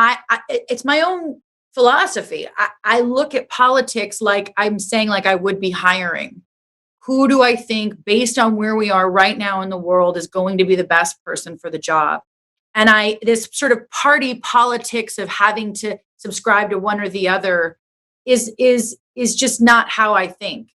it's my own philosophy. I look at politics like I'm saying, like I would be hiring. Who do I think, based on where we are right now in the world, is going to be the best person for the job? And this sort of party politics of having to subscribe to one or the other is just not how I think.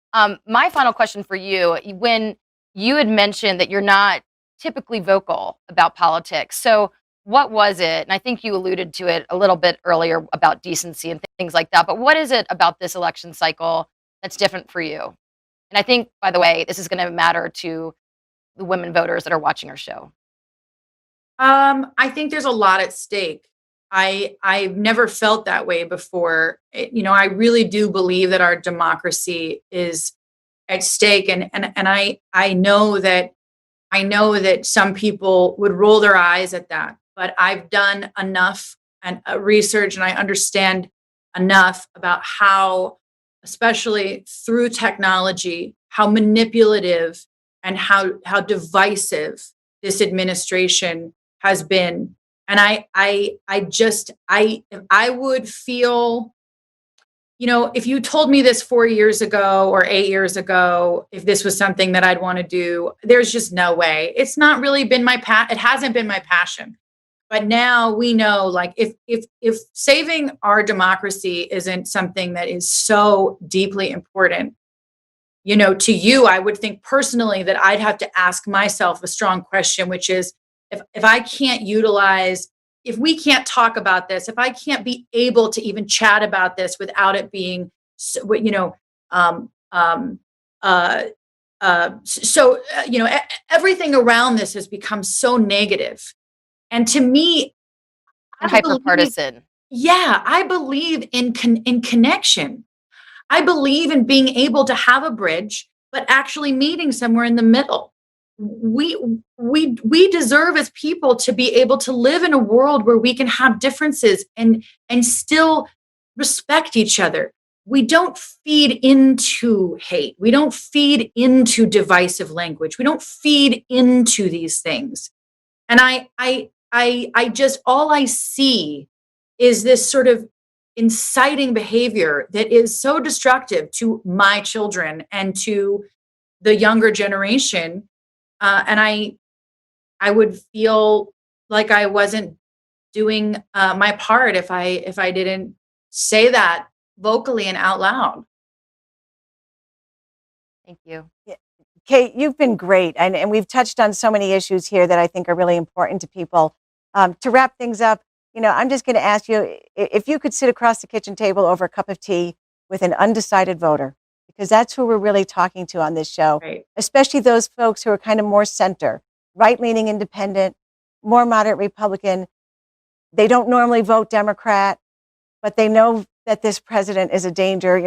My final question for you, when you had mentioned that you're not typically vocal about politics, so what was it? And I think you alluded to it a little bit earlier about decency and things like that, but what is it about this election cycle that's different for you? And I think, by the way, this is going to matter to the women voters that are watching our show. I think there's a lot at stake. I've never felt that way before. I really do believe that our democracy is at stake, and I know that some people would roll their eyes at that, but I've done enough and research, and I understand enough about how, especially through technology, how manipulative and how divisive this administration has been. And I would feel, if you told me this 4 years ago or 8 years ago, if this was something that I'd want to do, there's just no way. It's not really been it hasn't been my passion. But now we know, like, if saving our democracy isn't something that is so deeply important, to you, I would think personally that I'd have to ask myself a strong question, which is, if I can't if we can't talk about this, if I can't be able to even chat about this without it being, everything around this has become so negative. And to me, and hyper-partisan. I believe in connection. I believe in being able to have a bridge, but actually meeting somewhere in the middle. We deserve as people to be able to live in a world where we can have differences and still respect each other. We don't feed into hate. We don't feed into divisive language. We don't feed into these things. And I just, all I see is this sort of inciting behavior that is so destructive to my children and to the younger generation. And I would feel like I wasn't doing my part if I didn't say that vocally and out loud. Thank you. Kate, you've been great. And we've touched on so many issues here that I think are really important to people. To wrap things up, I'm just going to ask you if you could sit across the kitchen table over a cup of tea with an undecided voter, because that's who we're really talking to on this show, right. Especially those folks who are kind of more center, right-leaning independent, more moderate Republican. They don't normally vote Democrat, but they know that this president is a danger.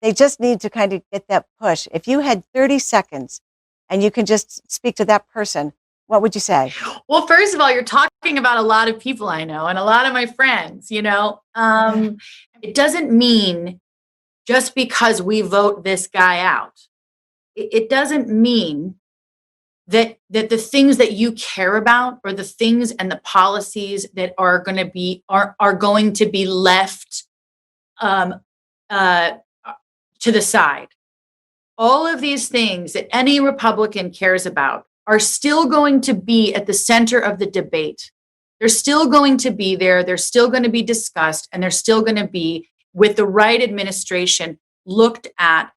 They just need to kind of get that push. If you had 30 seconds and you can just speak to that person, what would you say? Well, first of all, you're talking about a lot of people I know and a lot of my friends, It doesn't mean just because we vote this guy out, it doesn't mean that the things that you care about or the things and the policies that are going to be left to the side. All of these things that any Republican cares about are still going to be at the center of the debate. They're still going to be there. They're still going to be discussed, and they're still going to be, with the right administration, looked at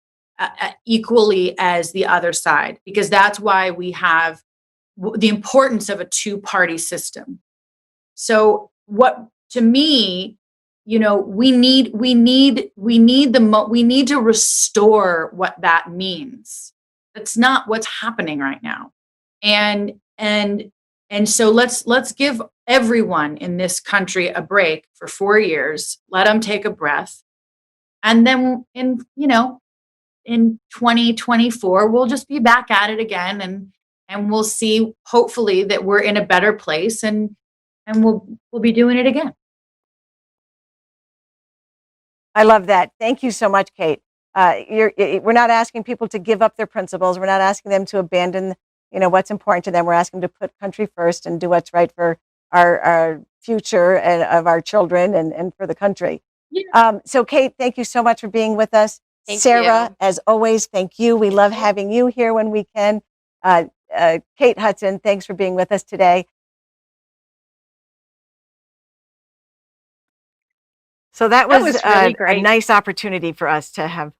equally as the other side, because that's why we have the importance of a two-party system. So to me, we need to restore what that means. That's not what's happening right now. And so let's give everyone in this country a break for 4 years. Let them take a breath. And then in 2024, we'll just be back at it again, and we'll see, hopefully, that we're in a better place, and we'll be doing it again. I love that. Thank you so much, Kate. We're not asking people to give up their principles. We're not asking them to abandon, what's important to them. We're asking them to put country first and do what's right for our future and of our children and for the country. Yeah. So Kate, thank you so much for being with us. Thank Sarah, you. as always, thank you. We love having you here when we can. Kate Hudson, thanks for being with us today. So that was really a great. nice opportunity for us to have.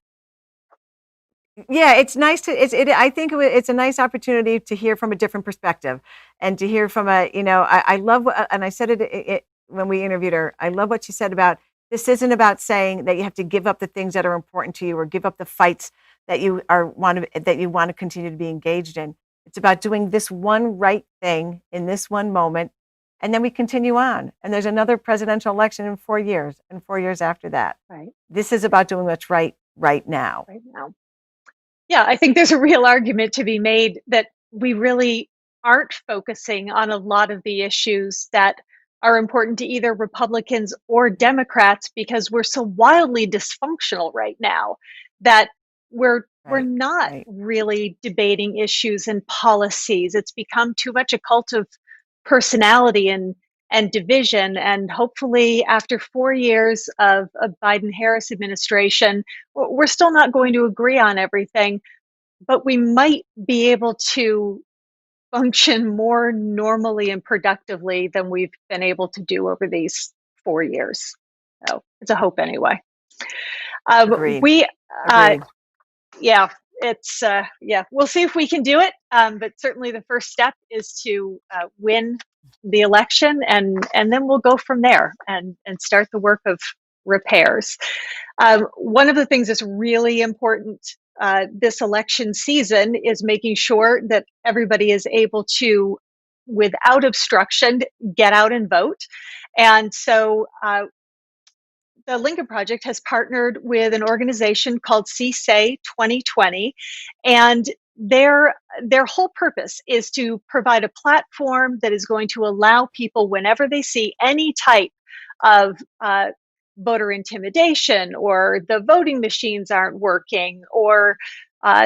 Yeah, it's nice to. I think it's a nice opportunity to hear from a different perspective, and to hear from a. I love and I said it when we interviewed her. I love what she said about this. Isn't about saying that you have to give up the things that are important to you or give up the fights that you want to continue to be engaged in. It's about doing this one right thing in this one moment, and then we continue on. And there's another presidential election in 4 years, and 4 years after that. Right. This is about doing what's right now. Right now. Yeah, I think there's a real argument to be made that we really aren't focusing on a lot of the issues that are important to either Republicans or Democrats because we're so wildly dysfunctional right now that we're not really debating issues and policies. It's become too much a cult of personality and division. And hopefully, after 4 years of a Biden-Harris administration, we're still not going to agree on everything, but we might be able to function more normally and productively than we've been able to do over these 4 years. So it's a hope anyway. Agreed. Agreed. Yeah, it's we'll see if we can do it. But certainly the first step is to win the election, and then we'll go from there and start the work of repairs. One of the things that's really important this election season is making sure that everybody is able to, without obstruction, get out and vote. And so the Lincoln Project has partnered with an organization called CSAY 2020, and their whole purpose is to provide a platform that is going to allow people, whenever they see any type of voter intimidation, or the voting machines aren't working, or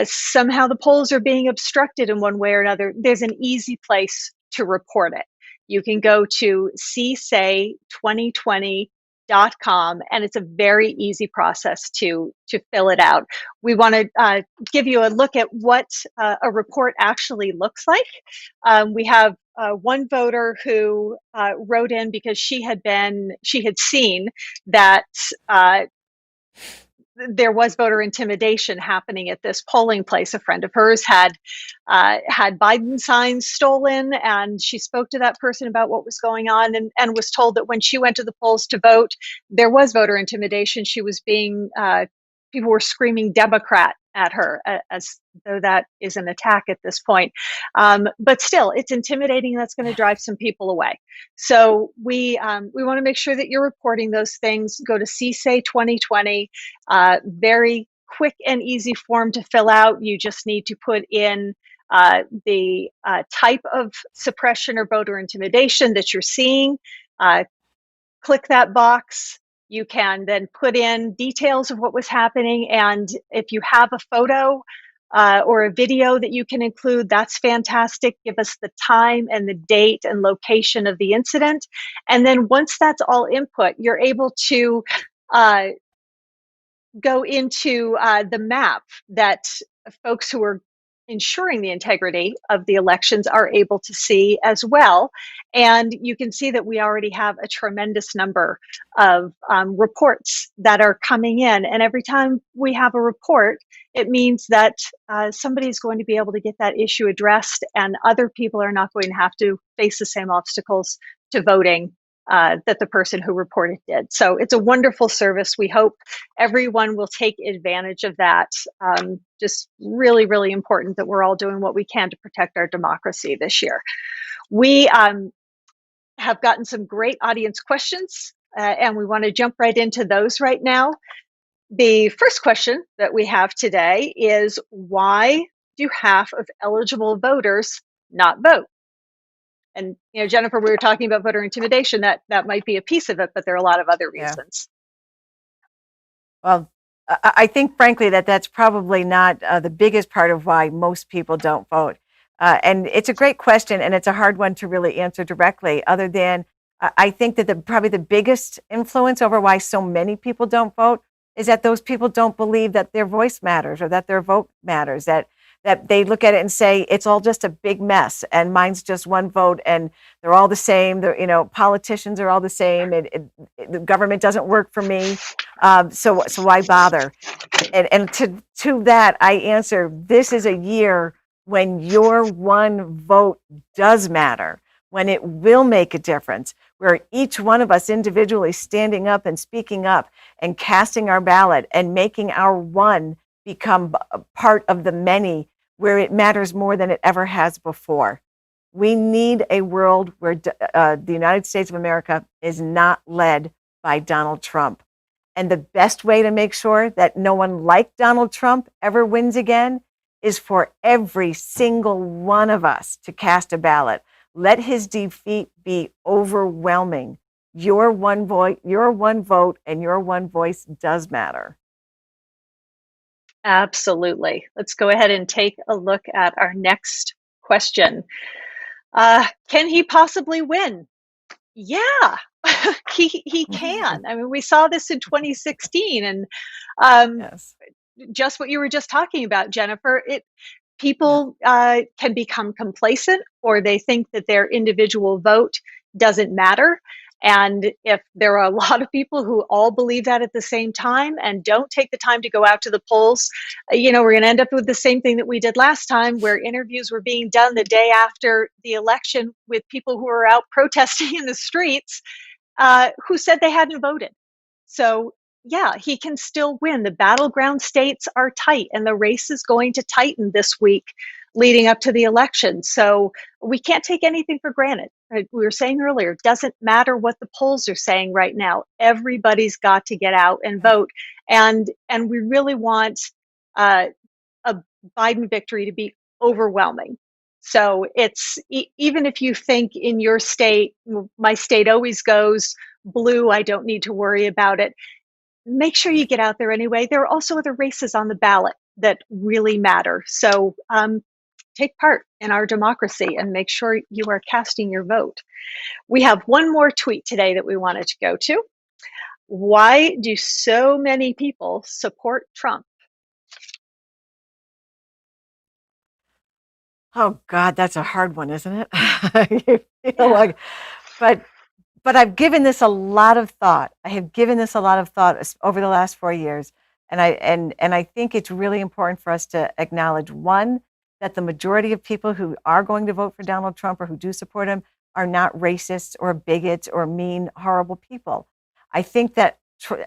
somehow the polls are being obstructed in one way or another, there's an easy place to report it. You can go to CSAY2020.com, and it's a very easy process to fill it out. We want to give you a look at what a report actually looks like. We have one voter who wrote in because she had seen that there was voter intimidation happening at this polling place. A friend of hers had Biden signs stolen, and she spoke to that person about what was going on, and was told that when she went to the polls to vote, there was voter intimidation. She was being people were screaming Democrat at her, as though that is an attack at this point. But still, it's intimidating. That's going to drive some people away. So we want to make sure that you're reporting those things. Go to CSAY 2020. Very quick and easy form to fill out. You just need to put in the type of suppression or voter intimidation that you're seeing. Click that box. You can then put in details of what was happening. And if you have a photo or a video that you can include, that's fantastic. Give us the time and the date and location of the incident. And then once that's all input, you're able to go into the map that folks who are ensuring the integrity of the elections are able to see as well. And you can see that we already have a tremendous number of reports that are coming in. And every time we have a report, it means that somebody is going to be able to get that issue addressed, and other people are not going to have to face the same obstacles to voting that the person who reported did. So it's a wonderful service. We hope everyone will take advantage of that. Just really, really important that we're all doing what we can to protect our democracy this year. We have gotten some great audience questions, and we want to jump right into those right now. The first question that we have today is, why do half of eligible voters not vote? And, Jennifer, we were talking about voter intimidation. That might be a piece of it, but there are a lot of other reasons. Well, I think, frankly, that's probably not the biggest part of why most people don't vote. And it's a great question, and it's a hard one to really answer directly, other than I think that probably the biggest influence over why so many people don't vote is that those people don't believe that their voice matters or that their vote matters, that they look at it and say, it's all just a big mess and mine's just one vote and they're all the same. Politicians are all the same. The government doesn't work for me. So why bother? And to that, I answer, this is a year when your one vote does matter, when it will make a difference, where each one of us individually standing up and speaking up and casting our ballot and making our one become a part of the many, where it matters more than it ever has before. We need a world where the United States of America is not led by Donald Trump. And the best way to make sure that no one like Donald Trump ever wins again is for every single one of us to cast a ballot. Let his defeat be overwhelming. Your one vote, and your one voice does matter. Absolutely. Let's go ahead and take a look at our next question. Can he possibly win? Yeah, he can. I mean, we saw this in 2016, and Yes. just what you were just talking about, Jennifer. People can become complacent, or they think that their individual vote doesn't matter. And if there are a lot of people who all believe that at the same time and don't take the time to go out to the polls, we're going to end up with the same thing that we did last time, where interviews were being done the day after the election with people who were out protesting in the streets, who said they hadn't voted. So yeah, he can still win. The battleground states are tight, and the race is going to tighten this week leading up to the election. So we can't take anything for granted. We were saying earlier, it doesn't matter what the polls are saying right now. Everybody's got to get out and vote. And we really want a Biden victory to be overwhelming. So it's even if you think in your state, my state always goes blue, I don't need to worry about it. Make sure you get out there anyway. There are also other races on the ballot that really matter. So take part in our democracy and make sure you are casting your vote. We have one more tweet today that we wanted to go to. Why do so many people support Trump? Oh God, that's a hard one, isn't it? You feel like, but I've given this a lot of thought. I have given this a lot of thought over the last 4 years, and I think it's really important for us to acknowledge, one, that the majority of people who are going to vote for Donald Trump or who do support him are not racists or bigots or mean, horrible people. I think that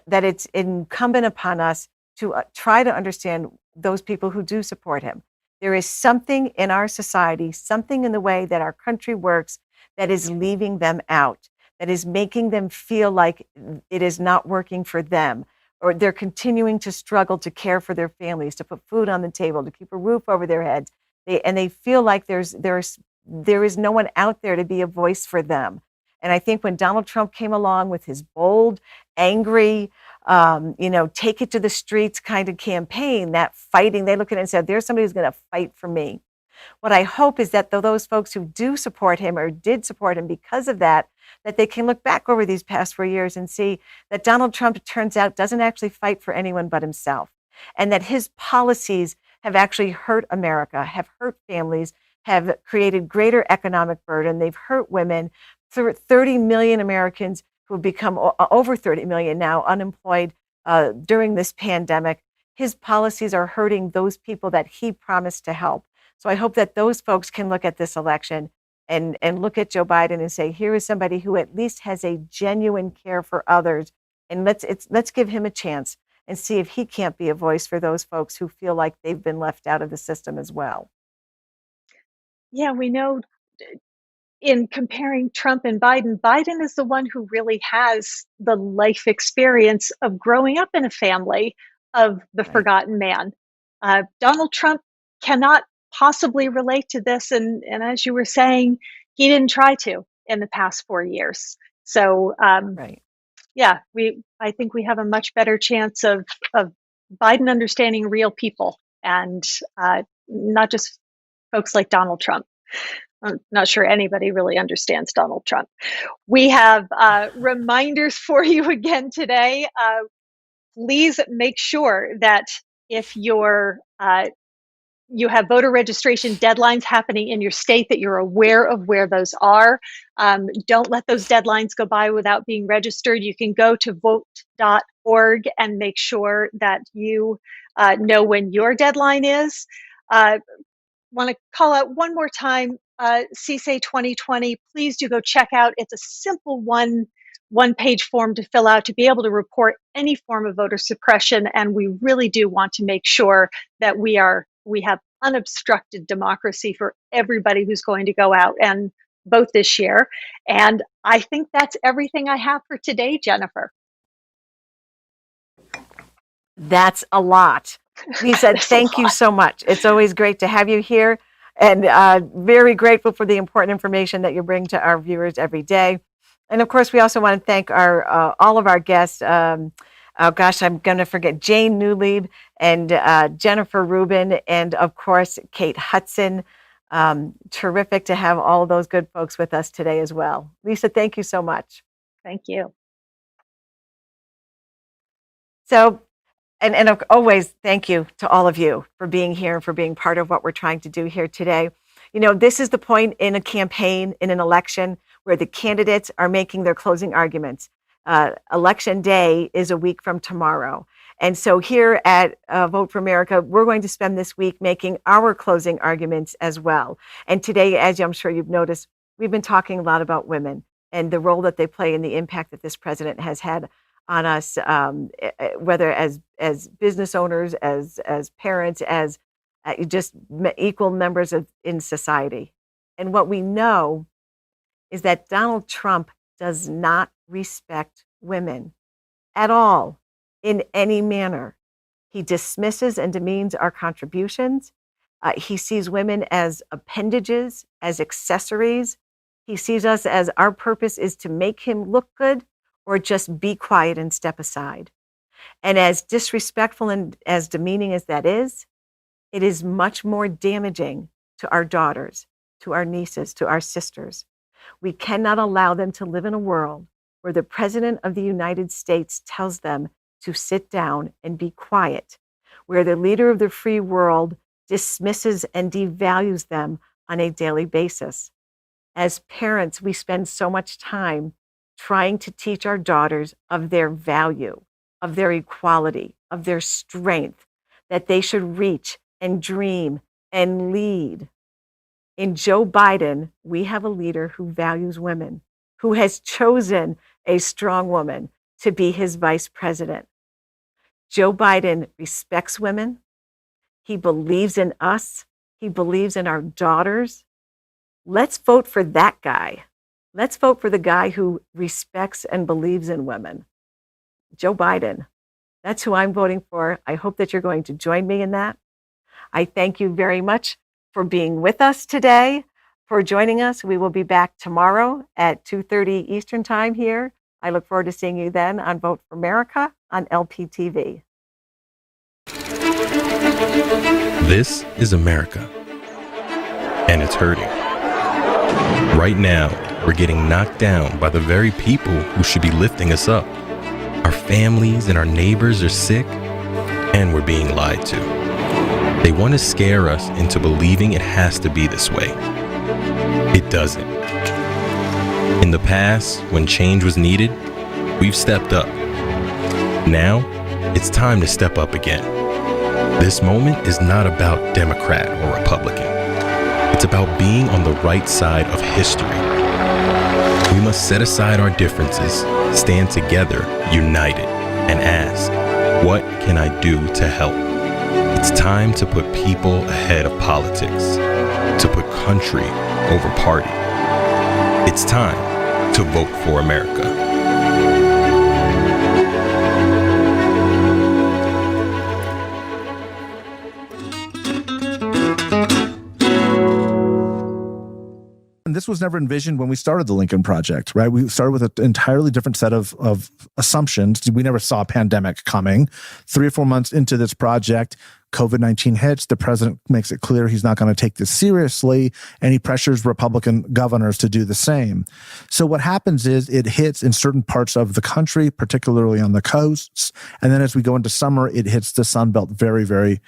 it's incumbent upon us to try to understand those people who do support him. There is something in our society, something in the way that our country works, that is leaving them out, that is making them feel like it is not working for them, or they're continuing to struggle to care for their families, to put food on the table, to keep a roof over their heads. They feel like there is no one out there to be a voice for them. And I think when Donald Trump came along with his bold, angry, take it to the streets kind of campaign, that fighting, they look at it and said, there's somebody who's going to fight for me. What I hope is that those folks who do support him or did support him because of that they can look back over these past 4 years and see that Donald Trump, it turns out, doesn't actually fight for anyone but himself. And that his policies have actually hurt America, have hurt families, have created greater economic burden. They've hurt women. 30 million Americans who have become over 30 million now unemployed during this pandemic. His policies are hurting those people that he promised to help. So I hope that those folks can look at this election and look at Joe Biden and say, here is somebody who at least has a genuine care for others. And let's give him a chance and see if he can't be a voice for those folks who feel like they've been left out of the system as well. Yeah, we know in comparing Trump and Biden, Biden is the one who really has the life experience of growing up in a family of the forgotten man. Donald Trump cannot possibly relate to this. And as you were saying, he didn't try to in the past 4 years. So, yeah, I think we have a much better chance of Biden understanding real people and not just folks like Donald Trump. I'm not sure anybody really understands Donald Trump. We have reminders for you again today. Please make sure that if you have voter registration deadlines happening in your state, that you're aware of where those are. Don't let those deadlines go by without being registered. You can go to vote.org and make sure that you know when your deadline is. Want to call out one more time, CSA 2020, please do go check out. It's a simple one-page form to fill out to be able to report any form of voter suppression. And we really do want to make sure that we have unobstructed democracy for everybody who's going to go out and vote this year. And I think that's everything I have for today, Jennifer. That's a lot. Lisa, thank you so much. It's always great to have you here, and very grateful for the important information that you bring to our viewers every day. And of course, we also want to thank our all of our guests. Oh gosh, I'm going to forget Jane Neulieb and Jennifer Rubin, and of course, Kate Hudson. Terrific to have all of those good folks with us today as well. Lisa, thank you so much. Thank you. So, and always thank you to all of you for being here and for being part of what we're trying to do here today. You know, this is the point in a campaign, in an election, where the candidates are making their closing arguments. Election day is a week from tomorrow. And so here at Vote for America, we're going to spend this week making our closing arguments as well. And today, as I'm sure you've noticed, we've been talking a lot about women and the role that they play and the impact that this president has had on us, whether as business owners, as parents, as just equal members in society. And what we know is that Donald Trump does not respect women at all in any manner. He dismisses and demeans our contributions. He sees women as appendages, as accessories. He sees us as our purpose is to make him look good or just be quiet and step aside. And as disrespectful and as demeaning as that is, it is much more damaging to our daughters, to our nieces, to our sisters. We cannot allow them to live in a world where the President of the United States tells them to sit down and be quiet, where the leader of the free world dismisses and devalues them on a daily basis. As parents, we spend so much time trying to teach our daughters of their value, of their equality, of their strength, that they should reach and dream and lead. In Joe Biden, we have a leader who values women, who has chosen a strong woman to be his vice president. Joe Biden respects women. He believes in us. He believes in our daughters. Let's vote for that guy. Let's vote for the guy who respects and believes in women. Joe Biden. That's who I'm voting for. I hope that you're going to join me in that. I thank you very much for being with us today, for joining us. We will be back tomorrow at 2:30 Eastern Time here. I look forward to seeing you then on Vote for America on LPTV. This is America, and it's hurting. Right now, we're getting knocked down by the very people who should be lifting us up. Our families and our neighbors are sick, and we're being lied to. They want to scare us into believing it has to be this way. It doesn't. In the past, when change was needed, we've stepped up. Now, it's time to step up again. This moment is not about Democrat or Republican. It's about being on the right side of history. We must set aside our differences, stand together, united, and ask, what can I do to help? It's time to put people ahead of politics, to put country over party. It's time to vote for America. And this was never envisioned when we started the Lincoln Project, right? We started with an entirely different set of assumptions. We never saw a pandemic coming. 3 or 4 months into this project, COVID-19 hits, the president makes it clear he's not going to take this seriously, and he pressures Republican governors to do the same. So what happens is it hits in certain parts of the country, particularly on the coasts, and then as we go into summer, it hits the Sun Belt very, very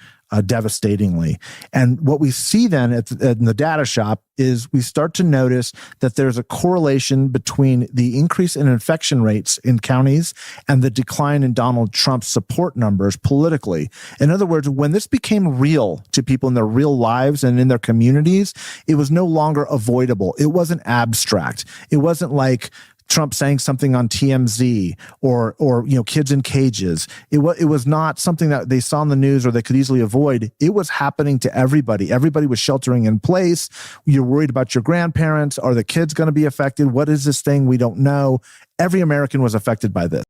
devastatingly. And what we see then in the data shop is we start to notice that there's a correlation between the increase in infection rates in counties and the decline in Donald Trump's support numbers politically. In other words, when this became real to people in their real lives and in their communities, it was no longer avoidable. It wasn't abstract. It wasn't like Trump saying something on TMZ or kids in cages. It was not something that they saw in the news or they could easily avoid. It was happening to everybody. Everybody was sheltering in place. You're worried about your grandparents. Are the kids going to be affected? What is this thing? We don't know. Every American was affected by this.